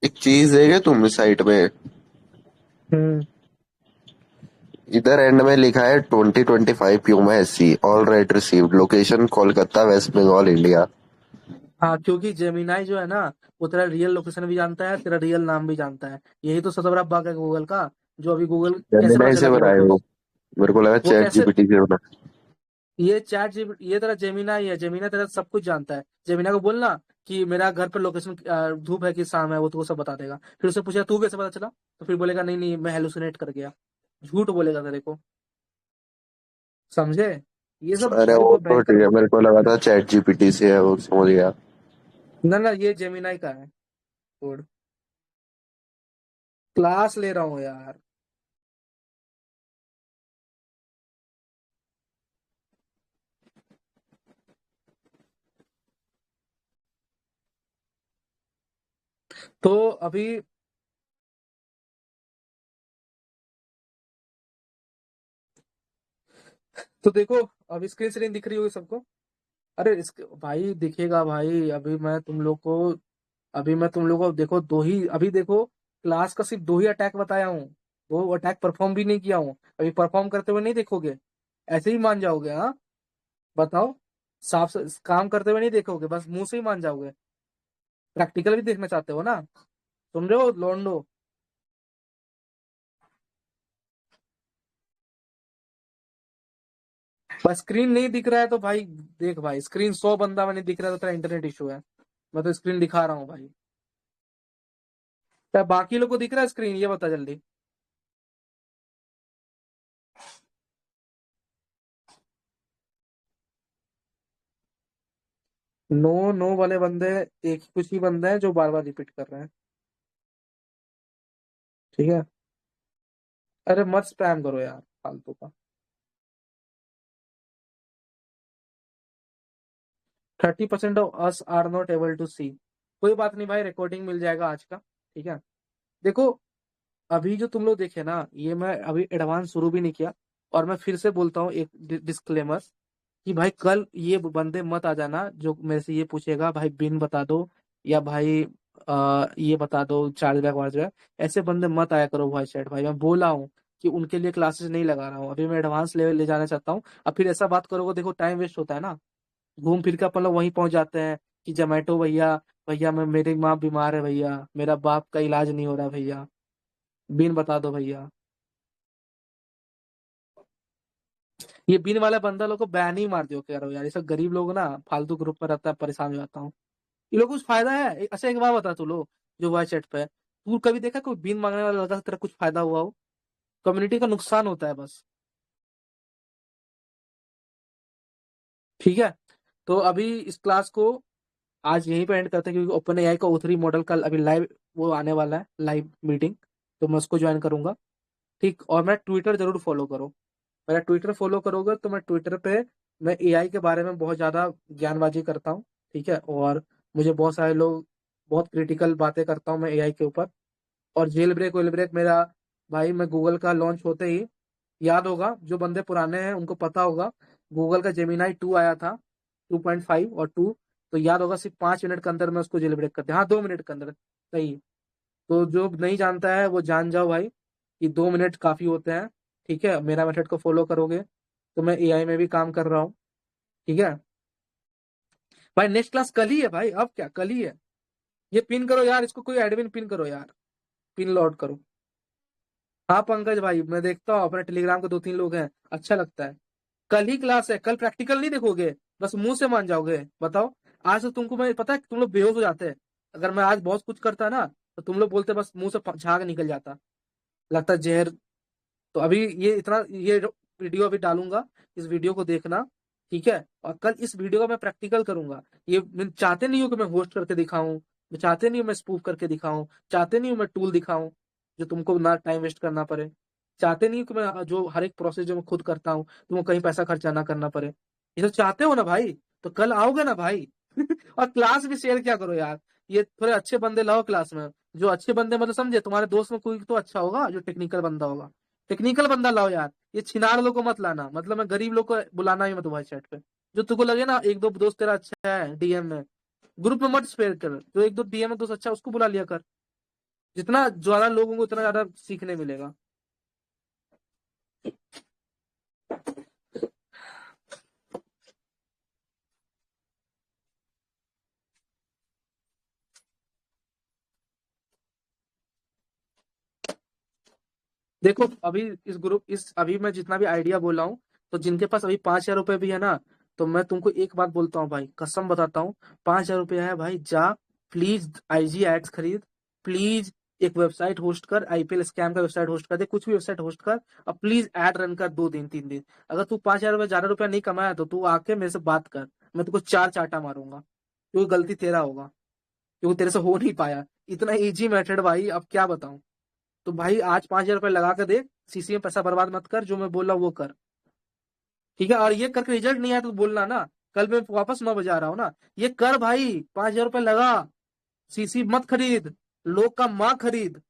एक चीज देखे तुम इस साइट में, हम्म। इधर एंड में लिखा है 2025 Puma SC all right received, location Kolkata West Bengal India. हाँ, क्योंकि जेमिनाई जो है ना, वो तेरा रियल लोकेशन भी जानता है, तेरा रियल नाम भी जानता है। यही तो सबसे बड़ा बग है गूगल का, जो अभी गूगल कैसे पता जेमिनाई चला से कि वो बनाए तो हो? मेरे को लगा वो चैट कैसे, जीपीटी से बना। ये चैट जी, ये तेरा जेमिना ही है। जेमिना तेरा सब कुछ जानता है। जेमिना को बोलना कि मेरा घर पर लोकेशन धूप है कि शाम है, वो तुमको सब बता देगा। फिर उससे पूछेगा तू कैसे पता चला, तो फिर बोलेगा नहीं नहीं मैं हेलुसिनेट कर गया। झूठ बोलेगा तेरे को, समझे? ये सब अरे चीजें वो बहुत तो भयंकर। ठीक है, मेरे को लगा था चैट जीपीटी से है, वो समझ गया। ना ना, ये जेमिनाई का है कोड। क्लास ले रहा हूँ यार। तो अभी तो देखो, अभी स्क्रीन शेयरिंग दिख रही होगी सबको। अरे इस भाई दिखेगा भाई, अभी मैं तुम लोग को देखो, दो ही अभी देखो, क्लास का सिर्फ 2 ही अटैक बताया हूँ। 2 अटैक परफॉर्म भी नहीं किया हूँ। अभी परफॉर्म करते हुए नहीं देखोगे, ऐसे ही मान जाओगे? हाँ बताओ, साफ से काम करते हुए नहीं देखोगे, बस मुंह से ही मान जाओगे? प्रैक्टिकल भी देखना चाहते हो ना, सुन रहे हो लोंडो? बस स्क्रीन नहीं दिख रहा है तो भाई देख भाई, स्क्रीन 100 बंदा में नहीं दिख रहा है तो तेरा इंटरनेट इशू है। मैं तो स्क्रीन दिखा रहा हूँ भाई। क्या बाकी लोग को दिख रहा है स्क्रीन, ये बता जल्दी। नो नो वाले बंदे, एक कुछ ही बंदे हैं जो बार बार रिपीट कर रहे हैं, ठीक है। अरे मत स्पैम करो यार फालतू का। 30% off us are not able to see. कोई बात नहीं भाई, रिकॉर्डिंग मिल जाएगा आज का, ठीक है। देखो, अभी जो तुम लोग देखे ना, ये मैं अभी एडवांस शुरू भी नहीं किया। और मैं फिर से बोलता हूँ एक डिस्क्लेमर, कि भाई कल ये बंदे मत आ जाना जो मेरे से ये पूछेगा भाई बिन बता दो, या भाई ये बता दो चार्ज बैक वार्ज बैक। ऐसे बंदे मत आया करो वॉइस चैट। भाई मैं बोला हूँ कि उनके लिए क्लासेस नहीं लगा रहा हूँ, अभी मैं एडवांस लेवल ले जाना चाहता हूँ। अब फिर ऐसा बात करोगे, देखो टाइम वेस्ट होता है ना, घूम फिर के अपन लोग वहीं पहुंच जाते हैं कि जोमेटो भैया, भैया मैं, मेरी माँ बीमार है भैया, मेरा बाप का इलाज नहीं हो रहा भैया, बिन बता दो भैया। ये बिन वाला बंदा लोग को बैन ही मार दियो, कह रहा हूँ यार, ये सब गरीब लोग ना फालतू ग्रुप में रहता है, परेशान हो जाता हूँ। ये लोग कुछ फायदा है? अच्छा एक बात बता, तू लोग जो वॉइस चैट पे है, तू कभी देखा कोई बिन मांगने वाला लड़का से तेरा कुछ फायदा हुआ हो? कम्युनिटी का नुकसान होता है बस, ठीक है। तो अभी इस क्लास को आज यहीं पे एंड करते हैं, क्योंकि ओपन एआई का O3 मॉडल कल अभी लाइव वो आने वाला है, लाइव मीटिंग। तो मैं उसको ज्वाइन करूंगा, ठीक। और मैं ट्विटर जरूर फॉलो करो, मेरा ट्विटर फॉलो करोगे तो मैं ट्विटर पे मैं एआई के बारे में बहुत ज्यादा ज्ञानबाजी करता हूँ, ठीक है। और मुझे बहुत सारे लोग, बहुत क्रिटिकल बातें करता हूँ मैं एआई के ऊपर। और जेल ब्रेक वेल ब्रेक मेरा, भाई मैं गूगल का लॉन्च होते ही, याद होगा जो बंदे पुराने हैं उनको पता होगा, गूगल का जेमिनाई 2 आया था, 2.5 और 2। तो याद होगा सिर्फ 5 मिनट के अंदर मैं उसको जेल ब्रेक कर दिया, हाँ 2 मिनट के अंदर, सही। तो जो नहीं जानता है वो जान जाओ भाई कि 2 मिनट काफी होते हैं। ठीक है, मेरा मेथड को फॉलो करोगे तो मैं एआई में भी काम कर रहा हूँ। ठीक है भाई, नेक्स्ट क्लास कल ही है भाई, अब क्या कल ही है। ये पिन करो यार, इसको कोई एडमिन पिन करो यार, पिन लॉट करो। हाँ पंकज भाई, मैं देखता हूँ अपने टेलीग्राम के 2-3 लोग हैं, अच्छा लगता है। कल ही क्लास है, कल प्रैक्टिकल नहीं देखोगे, बस मुंह से मान जाओगे। बताओ, आज तो तुमको मैं पता है कि तुम लोग बेहोश हो जाते हैं। अगर मैं आज बहुत कुछ करता ना तो तुम लोग बोलते बस मुंह से झाग निकल जाता, लगता है जहर। तो अभी ये वीडियो अभी डालूंगा, इस वीडियो को देखना। ठीक है, और कल इस वीडियो का मैं प्रैक्टिकल करूंगा। ये मैं चाहते नहीं हूँ कि मैं होस्ट करके दिखाऊं, मैं चाहते नहीं हूँ मैं स्पूफ करके दिखाऊं, चाहते नहीं हूँ मैं टूल दिखाऊं जो तुमको ना टाइम वेस्ट करना पड़े, चाहते नहीं हूँ कि मैं जो हर एक प्रोसेस जो मैं खुद करता हूँ तुमको कहीं पैसा खर्चा ना करना पड़े। ये तो चाहते हो ना भाई, तो कल आओगे ना भाई। और क्लास भी शेयर क्या करो यार, ये थोड़े अच्छे बंदे लाओ क्लास में, जो अच्छे बंदे मतलब समझे, तुम्हारे दोस्त में कोई तो अच्छा होगा जो टेक्निकल बंदा होगा। टेक्निकल बंदा लाओ यार, ये छिनार लोग को मत लाना, मतलब मैं गरीब लोग को बुलाना ही मत भाई चैट पे। जो तुमको लगे ना एक दो दोस्त तेरा अच्छा है डीएम में, ग्रुप में मत शेयर कर, जो एक दो डीएम में दोस्त अच्छा है, उसको बुला लिया कर। जितना ज्यादा लोगों को उतना ज्यादा सीखने मिलेगा। देखो अभी इस ग्रुप इस अभी मैं जितना भी आइडिया बोला हूँ, तो जिनके पास अभी 5,000 रुपए भी है ना, तो मैं तुमको एक बात बोलता हूँ भाई, कसम बताता हूँ, 5,000 रुपया है भाई, जा प्लीज आईजी एड्स खरीद, प्लीज एक वेबसाइट होस्ट कर, आईपीएल स्कैम का वेबसाइट होस्ट कर दे, कुछ भी वेबसाइट होस्ट कर, और प्लीज ऐड रन कर 2 दिन 3 दिन। अगर तू 5,000 रुपया ज्यादा रुपया नहीं कमाया तो तू आके मेरे से बात कर, मैं तुझको 4 चाटा मारूंगा, क्योंकि गलती तेरा होगा, क्योंकि तेरे से हो नहीं पाया। इतना इजी मेथड भाई, अब क्या बताऊं। तो भाई आज 5,000 रुपये लगा के देख, सीसी में पैसा बर्बाद मत कर, जो मैं बोल रहा हूँ वो कर। ठीक है, और ये करके रिजल्ट नहीं आया तो बोलना ना, कल मैं वापस 9 बजे आ रहा हूँ ना। ये कर भाई, 5,000 रुपये लगा, सीसी मत खरीद, लोग का माँ खरीद।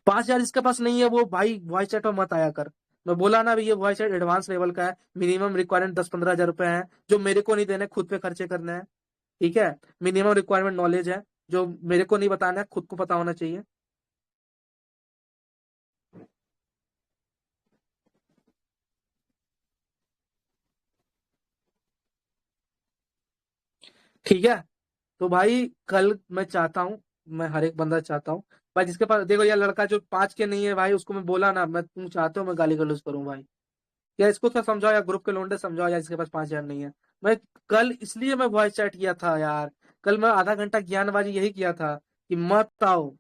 5,000 जिसके पास नहीं है वो भाई वॉइस चैट में मत आया कर। मैं बोला ना अभी, ये वॉइस चैट एडवांस लेवल का है, मिनिमम रिक्वायरमेंट 10-15 हजार रुपए है, जो मेरे को नहीं देने, खुद पे खर्चे करने हैं। ठीक है, मिनिमम रिक्वायरमेंट नॉलेज है, जो मेरे को नहीं बताना है, खुद को पता होना चाहिए। ठीक है, तो भाई कल मैं चाहता हूँ, मैं हर एक बंदा चाहता हूँ भाई, जिसके पास देखो यार, लड़का जो 5 के नहीं है भाई, उसको मैं बोला ना, मैं तुम चाहते हो मैं गाली गलौज करूँ भाई, या इसको तो समझाओ, या ग्रुप के लोंडे समझाओ यार, इसके पास 5,000 नहीं है। मैं कल इसलिए मैं वॉइस चैट किया था यार, कल मैं आधा घंटा ज्ञानबाजी यही किया था कि मत आओ,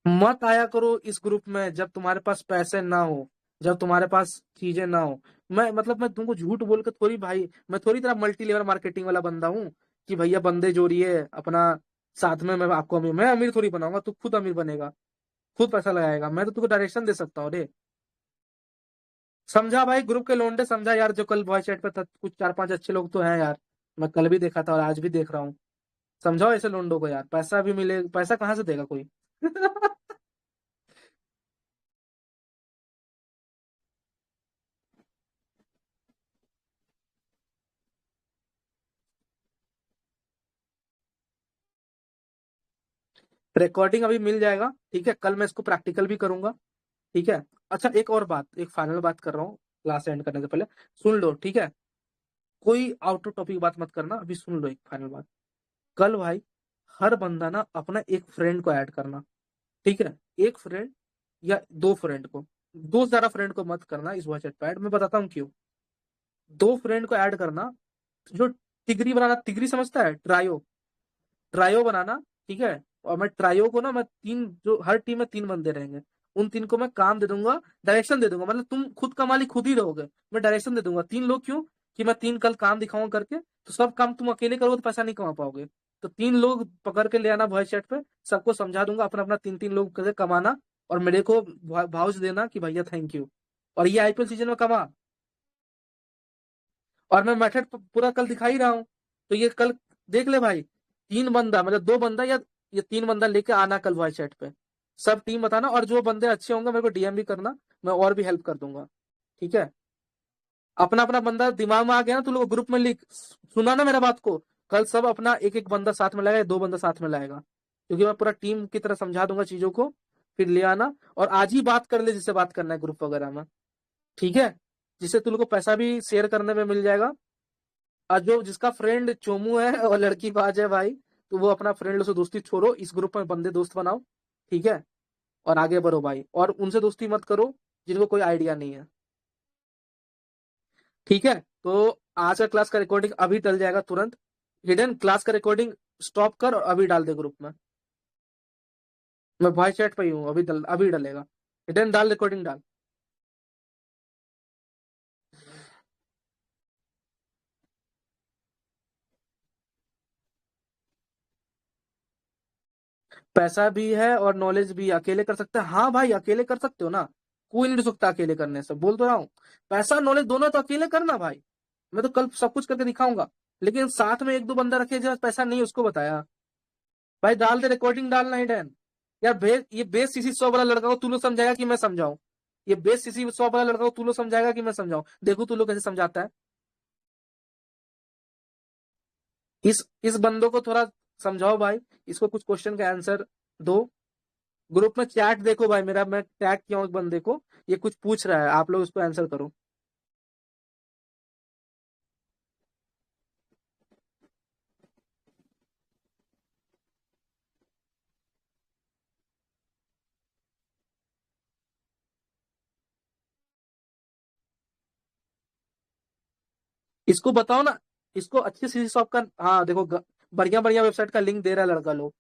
मत आया करो इस ग्रुप में जब तुम्हारे पास पैसे ना हो, जब तुम्हारे पास चीजें ना हो। मैं मतलब मैं तुमको झूठ बोल के थोड़ी भाई, मैं थोड़ी तरह मल्टी लेवल मार्केटिंग वाला बंदा हूँ कि भैया बंदे जोड़िए अपना, साथ में मैं आपको अमीर, मैं अमीर थोड़ी बनाऊंगा, तू खुद अमीर बनेगा, खुद पैसा लगाएगा, मैं तो तुमको डायरेक्शन दे सकता हूँ रे। समझा भाई, ग्रुप के लोंडे समझा यार, जो कल वॉइस चैट पे था, कुछ 4-5 अच्छे लोग तो हैं यार, मैं कल भी देखा था और आज भी देख रहा हूँ। समझाओ ऐसे लोंडो को यार, पैसा भी मिले, पैसा कहाँ से देगा कोई। रिकॉर्डिंग अभी मिल जाएगा, ठीक है, कल मैं इसको प्रैक्टिकल भी करूंगा। ठीक है, अच्छा एक और बात, एक फाइनल बात कर रहा हूँ क्लास एंड करने से पहले, सुन लो ठीक है, कोई आउट ऑफ टॉपिक बात मत करना, अभी सुन लो एक फाइनल बात। कल भाई हर बंदा ना अपना एक फ्रेंड को ऐड करना। ठीक है, एक फ्रेंड या 2 फ्रेंड को, दो ज्यादा फ्रेंड को मत करना इस वॉइस चैट पे ऐड, मैं बताता हूँ क्यों। 2 फ्रेंड को ऐड करना, जो टिगरी बनाना, टिगरी समझता है, ट्रायो, ट्रायो बनाना। ठीक है, और मैं ट्रायो को ना, मैं तीन, जो हर टीम में 3 बंदे रहेंगे, उन 3 को मैं काम दे दूंगा, डायरेक्शन दे दूंगा, मतलब तुम खुद का मालिक खुद ही रहोगे, मैं डायरेक्शन दे दूंगा। 3 लोग क्यों, कि मैं 3 कल काम दिखाऊंगा करके, तो सब काम तुम अकेले करोगे तो पैसा नहीं कमा पाओगे। तो 3 लोग पकड़ के ले आना वॉइस चैट पे, सबको समझा दूंगा अपना अपना 3-3 लोग कैसे कमाना, और मेरे को भाउच देना कि भैया थैंक यू, और ये आईपीएल सीजन में कमा। और मैं मेथड पूरा कल दिखा ही रहा हूँ, तो ये कल देख ले भाई, 3 बंदा मतलब 2 बंदा या ये 3 बंदा लेके आना कल वॉइस चैट पे, सब टीम बताना, और जो बंदे अच्छे होंगे मेरे को डीएम भी करना, मैं और भी हेल्प कर दूंगा। ठीक है, अपना अपना बंदा दिमाग में आ गया ना, तू लोग ग्रुप में लिख, सुना ना मेरा बात को। कल सब अपना एक एक बंदा साथ में लाएगा, 2 बंदा साथ में लाएगा, क्योंकि मैं पूरा टीम की तरह समझा दूंगा चीजों को। फिर ले आना, और आज ही बात कर ले जिससे बात करना है ग्रुप वगैरह में, ठीक है? जिससे तुम लोग को पैसा भी शेयर करने में मिल जाएगा। और जो जिसका फ्रेंड चोमू है और लड़की बाज है भाई, तो वो अपना फ्रेंड से दोस्ती छोड़ो, इस ग्रुप में बंदे दोस्त बनाओ, ठीक है? और आगे बढ़ो भाई, और उनसे दोस्ती मत करो जिनको कोई आइडिया नहीं है, ठीक है? तो आज का क्लास का रिकॉर्डिंग अभी डल जाएगा तुरंत। हिडन क्लास का रिकॉर्डिंग स्टॉप कर और अभी डाल दे ग्रुप में। मैं वॉइस चैट पे ही हूँ, अभी डलेगा। हिडन डाल, रिकॉर्डिंग डाल। पैसा भी है और नॉलेज भी, अकेले कर सकते हैं। हाँ भाई, अकेले कर सकते हो ना, कोई नहीं रुक सकता अकेले करने से, बोल तो रहा हूँ। पैसा नॉलेज दोनों तो अकेले करना भाई, मैं तो कल सब कुछ करके दिखाऊंगा। लेकिन साथ में 1-2 बंदा रखे जो पैसा नहीं उसको बताया। भाई डाल दे, रिकॉर्डिंग डालना ही डैन। यार ये बेस सीसी 100 वाला लड़का को तू लोग समझाएगा कि मैं समझाऊं? ये बेस सीसी 100 वाला लड़का को तू लोग समझाएगा कि मैं समझाऊं? देखो तू लोग कैसे समझाता है। इस बंदों को थोड़ा समझाओ भाई, इसको कुछ क्वेश्चन का आंसर दो। ग्रुप में चैट देखो भाई मेरा, मैं टैग किया हूं एक बंदे को, ये कुछ पूछ रहा है, आप लोग उसको आंसर करो। इसको बताओ ना, इसको अच्छे सीसी शॉप का, हाँ देखो बढ़िया बढ़िया वेबसाइट का लिंक दे रहा है लड़का लोग।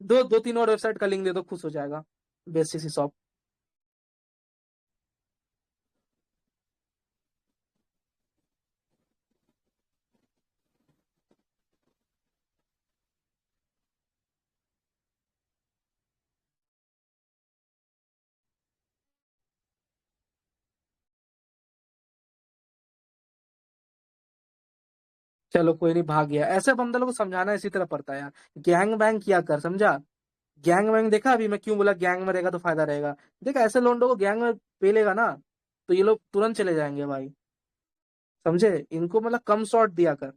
दो दो तीन और वेबसाइट का लिंक दे दो, खुश हो जाएगा। Best CC shop. चलो कोई नहीं, भाग गया। ऐसे बंदे लोग को समझाना इसी तरह पड़ता है यार। गैंग वैंग किया कर, समझा? गैंग वैंग देखा अभी मैं क्यों बोला गैंग में रहेगा तो फायदा रहेगा। देखा ऐसे लोगों को गैंग में पेलेगा ना, तो ये लोग तुरंत चले जाएंगे भाई, समझे? इनको मतलब कम शॉट दिया कर,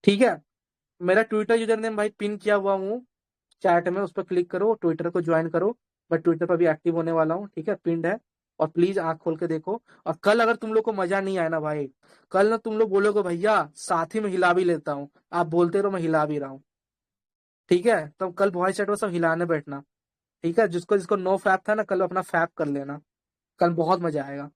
ठीक है? मेरा ट्विटर यूजर नेम भाई पिन किया हुआ हूँ चैट में, उस पर क्लिक करो, ट्विटर को ज्वाइन करो। मैं ट्विटर पर भी एक्टिव होने वाला हूँ, ठीक है? पिंड है। और प्लीज आंख खोल के देखो। और कल अगर तुम लोग को मजा नहीं आया ना भाई, कल ना तुम लोग बोलोगे भैया साथ ही में हिला भी लेता हूँ, आप बोलते रहो मैं हिला भी रहा हूँ, ठीक है? तो कल वॉइस चैट में सब हिलाने बैठना, ठीक है? जिसको जिसको नो फैप था ना, कल अपना फैप कर लेना, कल बहुत मजा आएगा।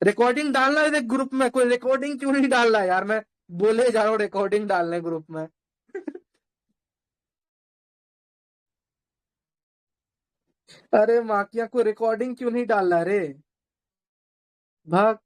रिकॉर्डिंग डालना है ग्रुप में, कोई रिकॉर्डिंग क्यों नहीं डाल रहा है यार? मैं बोले जा रहा हूँ रिकॉर्डिंग डालने ग्रुप में। अरे माकिया, को रिकॉर्डिंग क्यों नहीं डाल रहा रे? भाग।